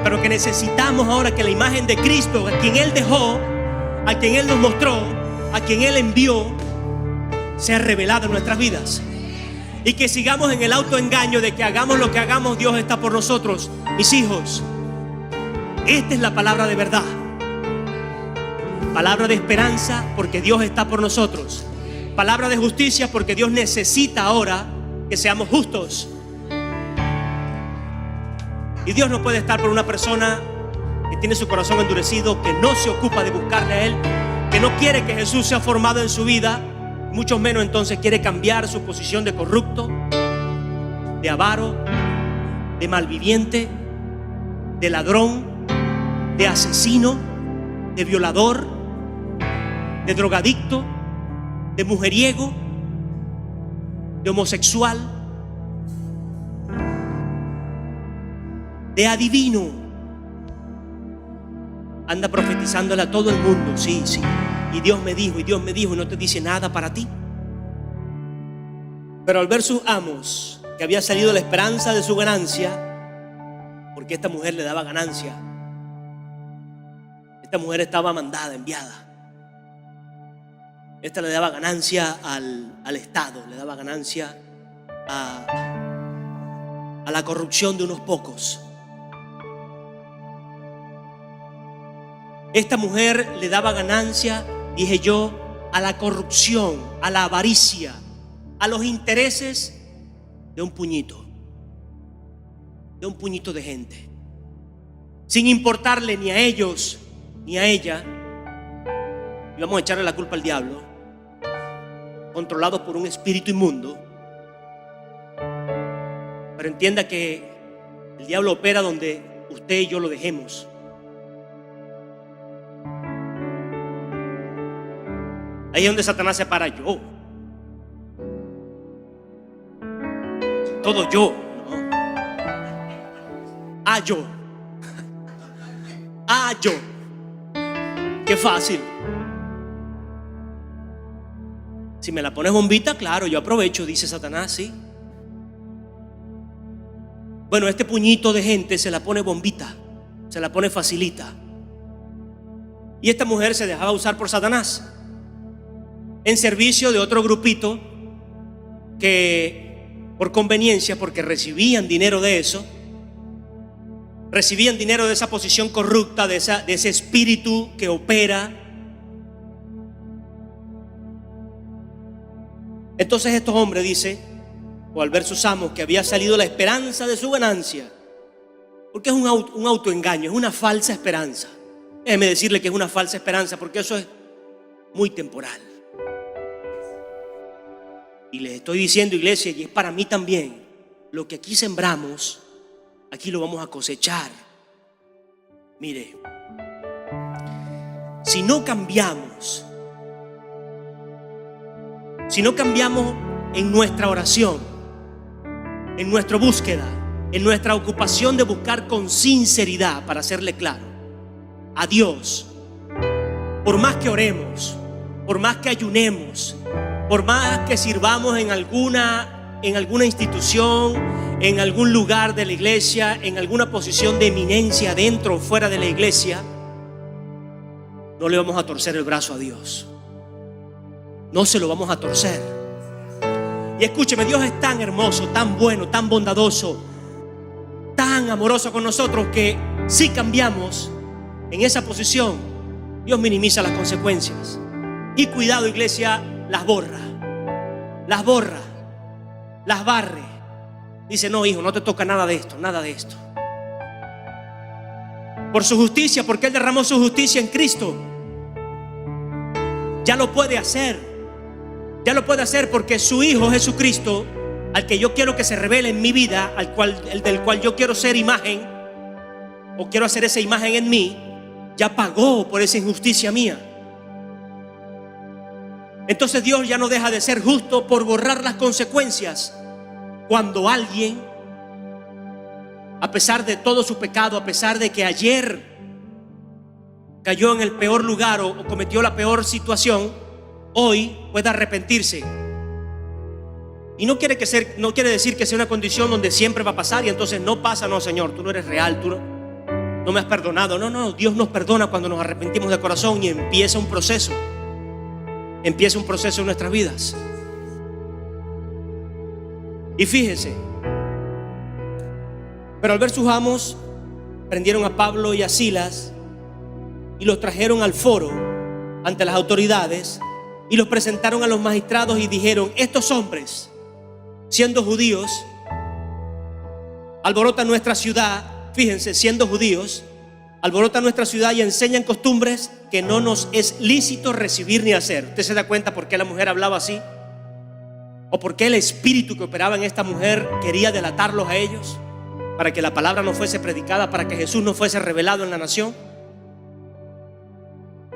pero que necesitamos ahora que la imagen de Cristo, a quien Él dejó, a quien Él nos mostró, a quien Él envió, sea revelada en nuestras vidas. Y que sigamos en el autoengaño de que hagamos lo que hagamos, Dios está por nosotros. Mis hijos, esta es la palabra de verdad. Palabra de esperanza porque Dios está por nosotros. Palabra de justicia porque Dios necesita ahora que seamos justos. Y Dios no puede estar por una persona que tiene su corazón endurecido, que no se ocupa de buscarle a Él, que no quiere que Jesús sea formado en su vida, mucho menos entonces quiere cambiar su posición de corrupto, de avaro, de malviviente, de ladrón, de asesino, de violador, de drogadicto, de mujeriego, de homosexual, de adivino. Anda profetizándole a todo el mundo, sí, sí. Y Dios me dijo, y no te dice nada para ti. Pero al ver sus amos, que había salido la esperanza de su ganancia, porque esta mujer le daba ganancia. Esta mujer estaba mandada, enviada. Esta le daba ganancia al Estado, le daba ganancia a la corrupción de unos pocos. Esta mujer le daba ganancia, dije yo, a la corrupción, a la avaricia, a los intereses de un puñito de gente, sin importarle ni a ellos ni a ella. Y vamos a echarle la culpa al diablo, controlado por un espíritu inmundo. Pero entienda que el diablo opera donde usted y yo lo dejemos. Ahí es donde Satanás se para. Yo, todo yo, ¿no? Yo. Yo. Qué fácil. Si me la pones bombita, claro, yo aprovecho, dice Satanás, sí. Bueno, este puñito de gente se la pone bombita, se la pone facilita. Y esta mujer se dejaba usar por Satanás en servicio de otro grupito que, por conveniencia, porque recibían dinero de eso, recibían dinero de esa posición corrupta, de ese espíritu que opera. Entonces estos hombres, dice, o al ver sus amos, que había salido la esperanza de su ganancia, porque es un autoengaño, es una falsa esperanza. Déjeme decirle que es una falsa esperanza, porque eso es muy temporal. Y les estoy diciendo, iglesia, y es para mí también, lo que aquí sembramos, aquí lo vamos a cosechar. Mire, si no cambiamos en nuestra oración, en nuestra búsqueda, en nuestra ocupación de buscar con sinceridad, para serle claro, a Dios, por más que oremos, por más que ayunemos, por más que sirvamos en alguna institución, en algún lugar de la iglesia, en alguna posición de eminencia dentro o fuera de la iglesia, no le vamos a torcer el brazo a Dios. No se lo vamos a torcer. Y escúcheme, Dios es tan hermoso, tan bueno, tan bondadoso, tan amoroso con nosotros, que si cambiamos en esa posición, Dios minimiza las consecuencias. Y cuidado, iglesia, las borra, las barre. Dice, no, hijo, no te toca nada de esto, nada de esto. Por su justicia, porque Él derramó su justicia en Cristo. Ya lo puede hacer. Ya lo puede hacer porque su Hijo Jesucristo, al que yo quiero que se revele en mi vida, del cual yo quiero ser imagen, o quiero hacer esa imagen en mí, ya pagó por esa injusticia mía. Entonces Dios ya no deja de ser justo por borrar las consecuencias cuando alguien, a pesar de todo su pecado, a pesar de que ayer cayó en el peor lugar o cometió la peor situación, hoy pueda arrepentirse. Y no quiere decir que sea una condición donde siempre va a pasar y entonces no pasa. No, Señor, tú no eres real, tú no me has perdonado. No, Dios nos perdona cuando nos arrepentimos de corazón y empieza un proceso. Empieza un proceso en nuestras vidas. Y fíjese, pero al ver sus amos, prendieron a Pablo y a Silas y los trajeron al foro ante las autoridades y los presentaron a los magistrados y dijeron: estos hombres, siendo judíos, alborotan nuestra ciudad. Fíjense, siendo judíos, alborotan nuestra ciudad y enseñan costumbres que no nos es lícito recibir ni hacer. ¿Usted se da cuenta por qué la mujer hablaba así? ¿O por qué el espíritu que operaba en esta mujer quería delatarlos a ellos? Para que la palabra no fuese predicada, para que Jesús no fuese revelado en la nación.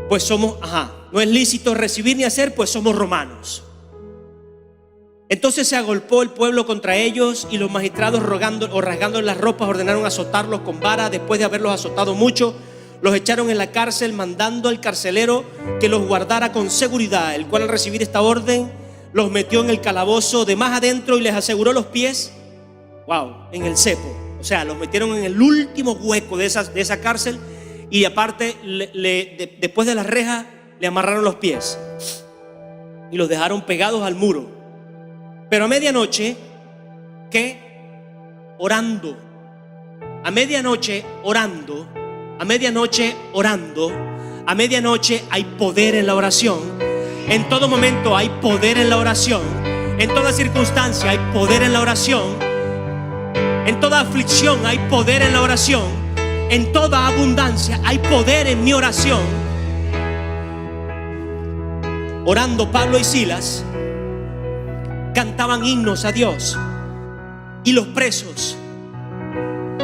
Pues somos, no es lícito recibir ni hacer, pues somos romanos. Entonces se agolpó el pueblo contra ellos y los magistrados, rasgando las ropas, ordenaron azotarlos con vara. Después de haberlos azotado mucho, los echaron en la cárcel, mandando al carcelero que los guardara con seguridad, el cual al recibir esta orden los metió en el calabozo de más adentro y les aseguró los pies, en el cepo. O sea, los metieron en el último hueco de esa cárcel. Y aparte, después de las rejas, le amarraron los pies y los dejaron pegados al muro. Pero a medianoche, ¿qué? Orando. A medianoche orando. A medianoche orando. A medianoche hay poder en la oración. En todo momento hay poder en la oración. En toda circunstancia hay poder en la oración. En toda aflicción hay poder en la oración. En toda abundancia hay poder en mi oración. Orando, Pablo y Silas cantaban himnos a Dios y los presos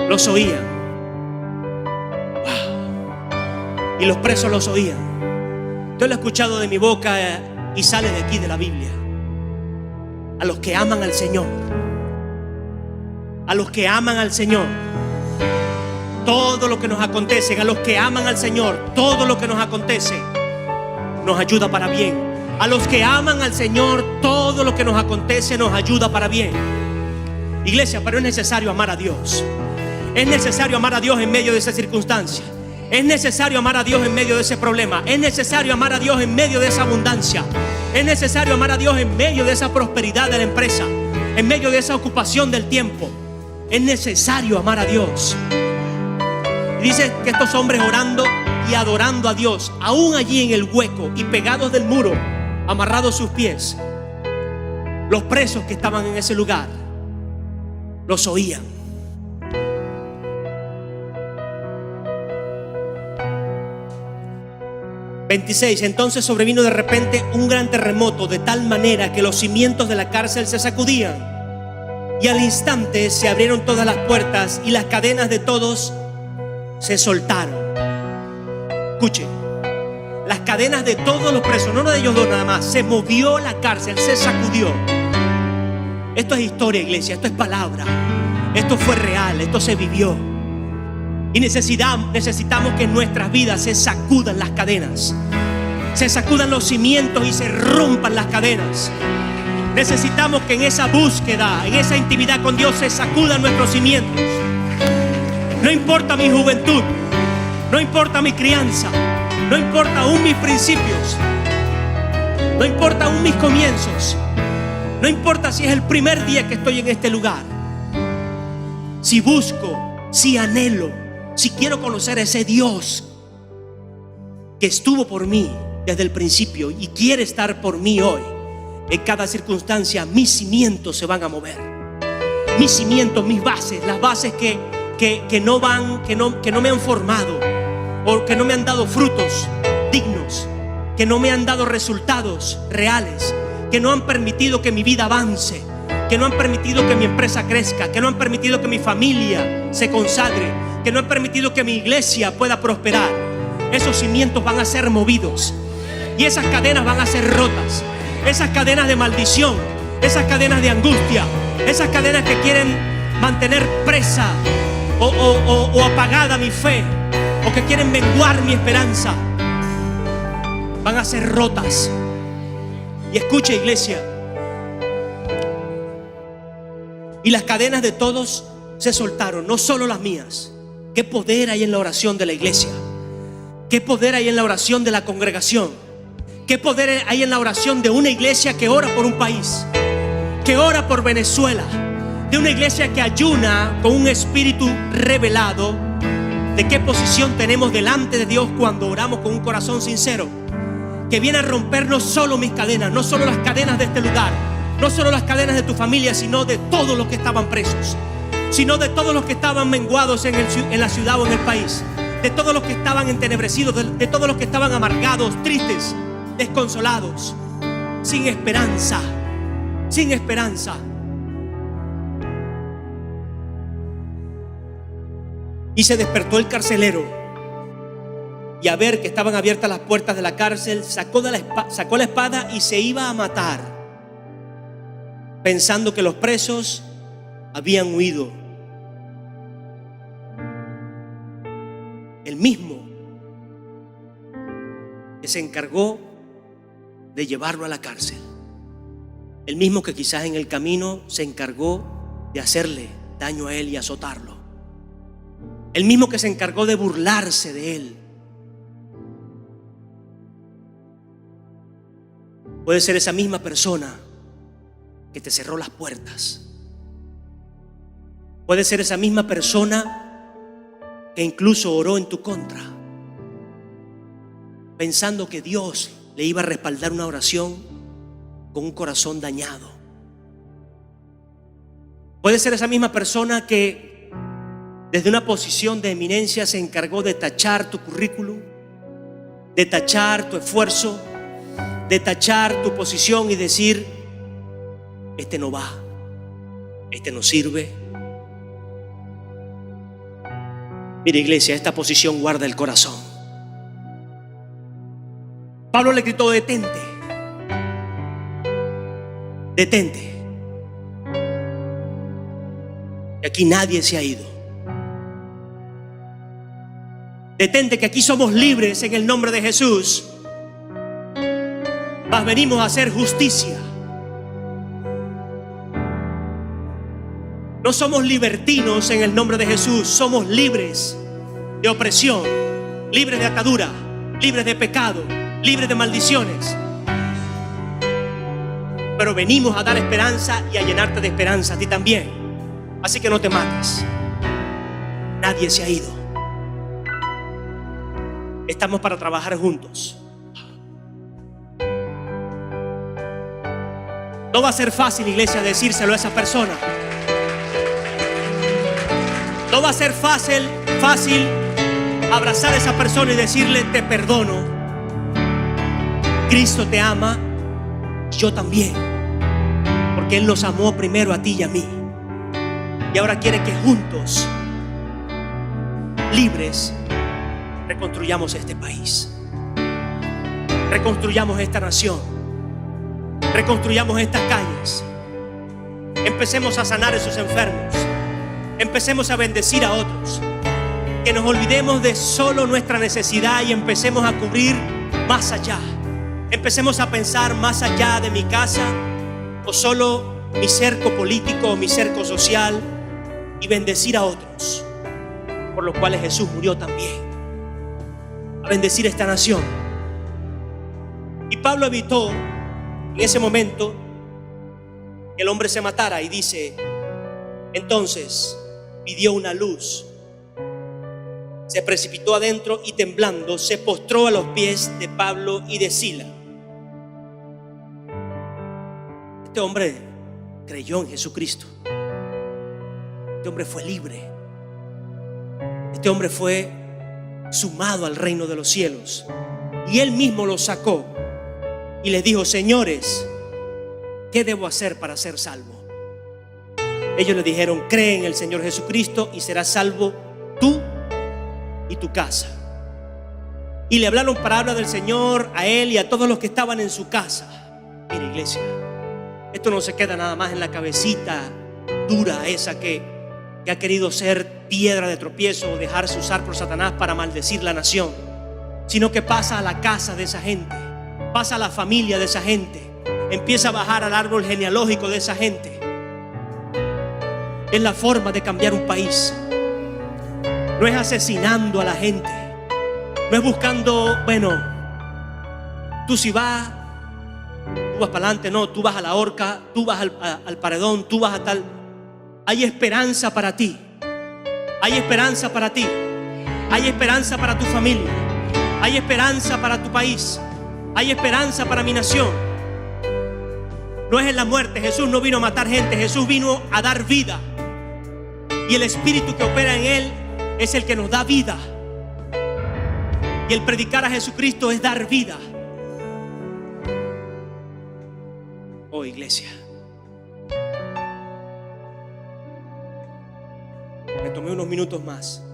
los oían. Y los presos los oían. Yo lo he escuchado de mi boca y sale de aquí de la Biblia. A los que aman al Señor, a los que aman al Señor, todo lo que nos acontece, a los que aman al Señor, todo lo que nos acontece nos ayuda para bien. A los que aman al Señor, todo lo que nos acontece nos ayuda para bien. Iglesia, pero es necesario amar a Dios. Es necesario amar a Dios en medio de esa circunstancia. Es necesario amar a Dios en medio de ese problema. Es necesario amar a Dios en medio de esa abundancia. Es necesario amar a Dios en medio de esa prosperidad de la empresa, en medio de esa ocupación del tiempo. Es necesario amar a Dios. Dice que estos hombres orando y adorando a Dios, aún allí en el hueco y pegados del muro, amarrados sus pies, los presos que estaban en ese lugar los oían. Entonces sobrevino de repente un gran terremoto, de tal manera que los cimientos de la cárcel se sacudían, y al instante se abrieron todas las puertas y las cadenas de todos se soltaron. Escuchen, las cadenas de todos los presos, no de ellos dos nada más. Se movió la cárcel, se sacudió. Esto es historia, iglesia, esto es palabra. Esto fue real, esto se vivió. Y necesitamos que en nuestras vidas se sacudan las cadenas, se sacudan los cimientos y se rompan las cadenas. Necesitamos que en esa búsqueda, en esa intimidad con Dios, se sacudan nuestros cimientos. No importa mi juventud, no importa mi crianza, no importa aún mis principios, no importa aún mis comienzos, no importa si es el primer día que estoy en este lugar. Si busco, si anhelo, si quiero conocer a ese Dios que estuvo por mí desde el principio y quiere estar por mí hoy, en cada circunstancia mis cimientos se van a mover. Mis cimientos, mis bases, las bases que no me han formado, o que no me han dado frutos dignos, que no me han dado resultados reales, que no han permitido que mi vida avance, que no han permitido que mi empresa crezca, que no han permitido que mi familia se consagre, que no han permitido que mi iglesia pueda prosperar. Esos cimientos van a ser movidos y esas cadenas van a ser rotas. Esas cadenas de maldición, esas cadenas de angustia, Esas cadenas que quieren mantener presa o apagada mi fe, o que quieren menguar mi esperanza, van a ser rotas. Y escucha, iglesia, y las cadenas de todos se soltaron, no solo las mías. Qué poder hay en la oración de la iglesia. Qué poder hay en la oración de la congregación. Qué poder hay en la oración de una iglesia que ora por un país, que ora por Venezuela, de una iglesia que ayuna con un espíritu revelado de qué posición tenemos delante de Dios cuando oramos con un corazón sincero, que viene a romper no solo mis cadenas, no solo las cadenas de este lugar, no solo las cadenas de tu familia, sino de todos los que estaban presos, sino de todos los que estaban menguados en la ciudad o en el país, de todos los que estaban entenebrecidos, de todos los que estaban amargados, tristes, desconsolados, sin esperanza, sin esperanza. Y se despertó el carcelero, y a ver que estaban abiertas las puertas de la cárcel, sacó la espada y se iba a matar, pensando que los presos habían huido. El mismo que se encargó de llevarlo a la cárcel, el mismo que quizás en el camino se encargó de hacerle daño a él y azotarlo, el mismo que se encargó de burlarse de él, puede ser esa misma persona que te cerró las puertas. Puede ser esa misma persona que incluso oró en tu contra, pensando que Dios le iba a respaldar una oración con un corazón dañado. Puede ser esa misma persona que desde una posición de eminencia se encargó de tachar tu currículum, de tachar tu esfuerzo, de tachar tu posición y decir: este no va, este no sirve. Mira, iglesia, esta posición guarda el corazón. Pablo le gritó: detente, detente, que aquí nadie se ha ido. Detente, que aquí somos libres en el nombre de Jesús. Mas venimos a hacer justicia. No somos libertinos en el nombre de Jesús. Somos libres de opresión, libres de atadura, libres de pecado, libres de maldiciones. Pero venimos a dar esperanza y a llenarte de esperanza a ti también. Así que no te mates. Nadie se ha ido. Estamos para trabajar juntos. No va a ser fácil, iglesia, decírselo a esa persona. No va a ser fácil abrazar a esa persona y decirle: te perdono. Cristo te ama, yo también, porque Él nos amó primero a ti y a mí. Y ahora quiere que juntos, libres, reconstruyamos este país, reconstruyamos esta nación, reconstruyamos estas calles, empecemos a sanar a esos enfermos, empecemos a bendecir a otros, que nos olvidemos de solo nuestra necesidad y empecemos a cubrir más allá. Empecemos a pensar más allá de mi casa o solo mi cerco político o mi cerco social, y bendecir a otros por los cuales Jesús murió también, a bendecir esta nación. Y Pablo evitó en ese momento que el hombre se matara, y dice: entonces pidió una luz, se precipitó adentro y temblando se postró a los pies de Pablo y de Sila. Este hombre creyó en Jesucristo. Este hombre fue libre. Este hombre fue sumado al reino de los cielos. Y él mismo los sacó y les dijo: señores, ¿qué debo hacer para ser salvo? Ellos le dijeron: cree en el Señor Jesucristo y serás salvo tú y tu casa. Y le hablaron palabra del Señor a él y a todos los que estaban en su casa. Mira, iglesia, esto no se queda nada más en la cabecita dura, esa que ha querido ser piedra de tropiezo o dejarse usar por Satanás para maldecir la nación, sino que pasa a la casa de esa gente, pasa a la familia de esa gente, empieza a bajar al árbol genealógico de esa gente. Es la forma de cambiar un país. No es asesinando a la gente, no es buscando, bueno, tú si vas, tú vas para adelante, no, tú vas a la horca, tú vas al paredón, tú vas a tal. Hay esperanza para ti, hay esperanza para ti, hay esperanza para tu familia, hay esperanza para tu país, hay esperanza para mi nación. No es en la muerte. Jesús no vino a matar gente, Jesús vino a dar vida. Y el Espíritu que opera en Él es el que nos da vida. Y el predicar a Jesucristo es dar vida. Oh, iglesia, me tomé unos minutos más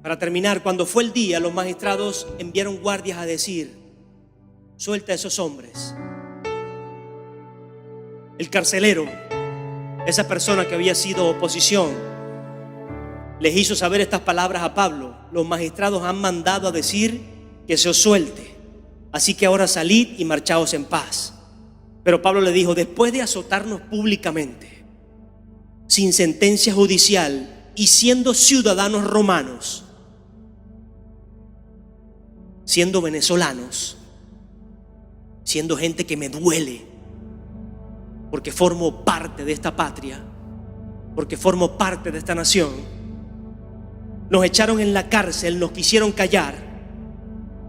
para terminar. Cuando fue el día, los magistrados enviaron guardias a decir: suelta a esos hombres. El carcelero, esa persona que había sido oposición, les hizo saber estas palabras a Pablo: los magistrados han mandado a decir que se os suelte, así que ahora salid y marchaos en paz. Pero Pablo le dijo: después de azotarnos públicamente, sin sentencia judicial y siendo ciudadanos romanos, siendo venezolanos, siendo gente que me duele, porque formo parte de esta patria, porque formo parte de esta nación, nos echaron en la cárcel, nos quisieron callar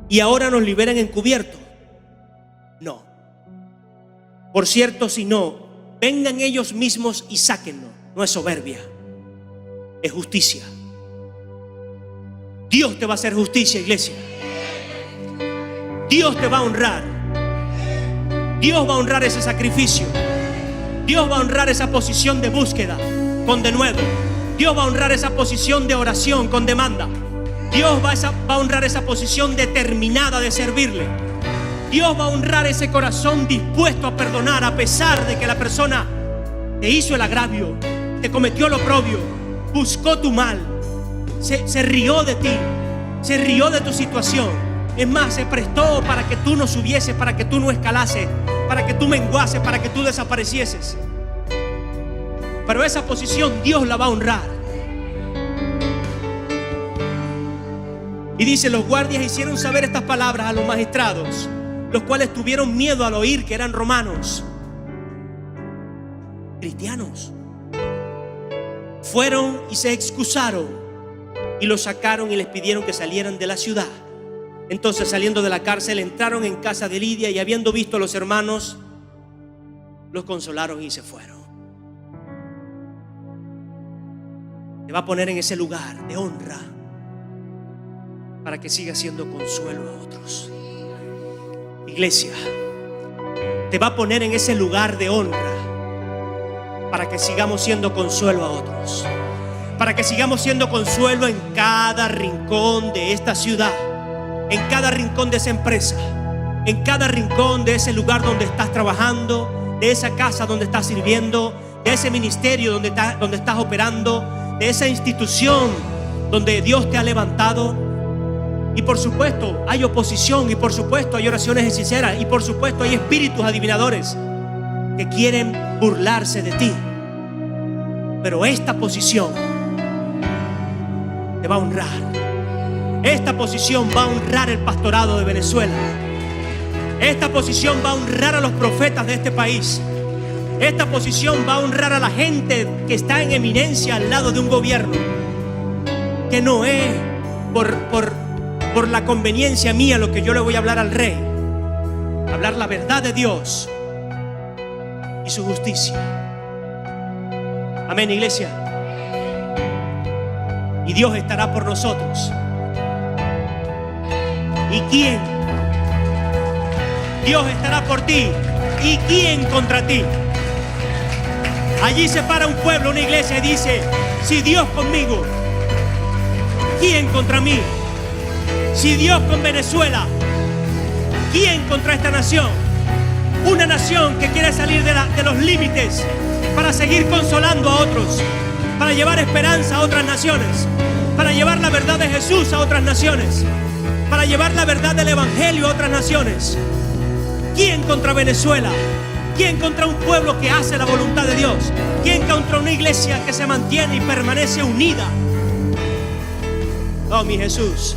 y ahora nos liberan encubierto. No. Por cierto, si no, vengan ellos mismos y sáquennos. No es soberbia, es justicia. Dios te va a hacer justicia, iglesia. Dios te va a honrar. Dios va a honrar ese sacrificio. Dios va a honrar esa posición de búsqueda con denuedo. Dios va a honrar esa posición de oración con demanda. Dios va a honrar esa posición determinada de servirle. Dios va a honrar ese corazón dispuesto a perdonar a pesar de que la persona te hizo el agravio, te cometió el oprobio, buscó tu mal, se rió de ti, se rió de tu situación. Es más, se prestó para que tú no subieses, para que tú no escalases, para que tú menguases, para que tú desaparecieses. Pero esa posición Dios la va a honrar. Y dice: los guardias hicieron saber estas palabras a los magistrados, los cuales tuvieron miedo al oír que eran romanos, cristianos. Fueron y se excusaron y los sacaron y les pidieron que salieran de la ciudad. Entonces, saliendo de la cárcel, entraron en casa de Lidia y habiendo visto a los hermanos, los consolaron y se fueron. Te va a poner en ese lugar de honra para que siga siendo consuelo a otros. Iglesia, te va a poner en ese lugar de honra para que sigamos siendo consuelo a otros, para que sigamos siendo consuelo en cada rincón de esta ciudad, en cada rincón de esa empresa, en cada rincón de ese lugar donde estás trabajando, de esa casa donde estás sirviendo, de ese ministerio donde estás operando, de esa institución donde Dios te ha levantado. Y por supuesto hay oposición, y por supuesto hay oraciones sinceras, y por supuesto hay espíritus adivinadores que quieren burlarse de ti. Pero esta posición te va a honrar. Esta posición va a honrar el pastorado de Venezuela. Esta posición va a honrar a los profetas de este país. Esta posición va a honrar a la gente que está en eminencia al lado de un gobierno, que no es por la conveniencia mía lo que yo le voy a hablar al rey. Hablar la verdad de Dios y su justicia. Amén, iglesia. Y Dios estará por nosotros. ¿Y quién? Dios estará por ti. ¿Y quién contra ti? Allí se para un pueblo, una iglesia, y dice: si Dios conmigo, ¿quién contra mí? Si Dios con Venezuela, ¿quién contra esta nación? Una nación que quiere salir de los límites para seguir consolando a otros, para llevar esperanza a otras naciones, para llevar la verdad de Jesús a otras naciones, para llevar la verdad del Evangelio a otras naciones. ¿Quién contra Venezuela? ¿Quién contra un pueblo que hace la voluntad de Dios? ¿Quién contra una iglesia que se mantiene y permanece unida? Oh, mi Jesús.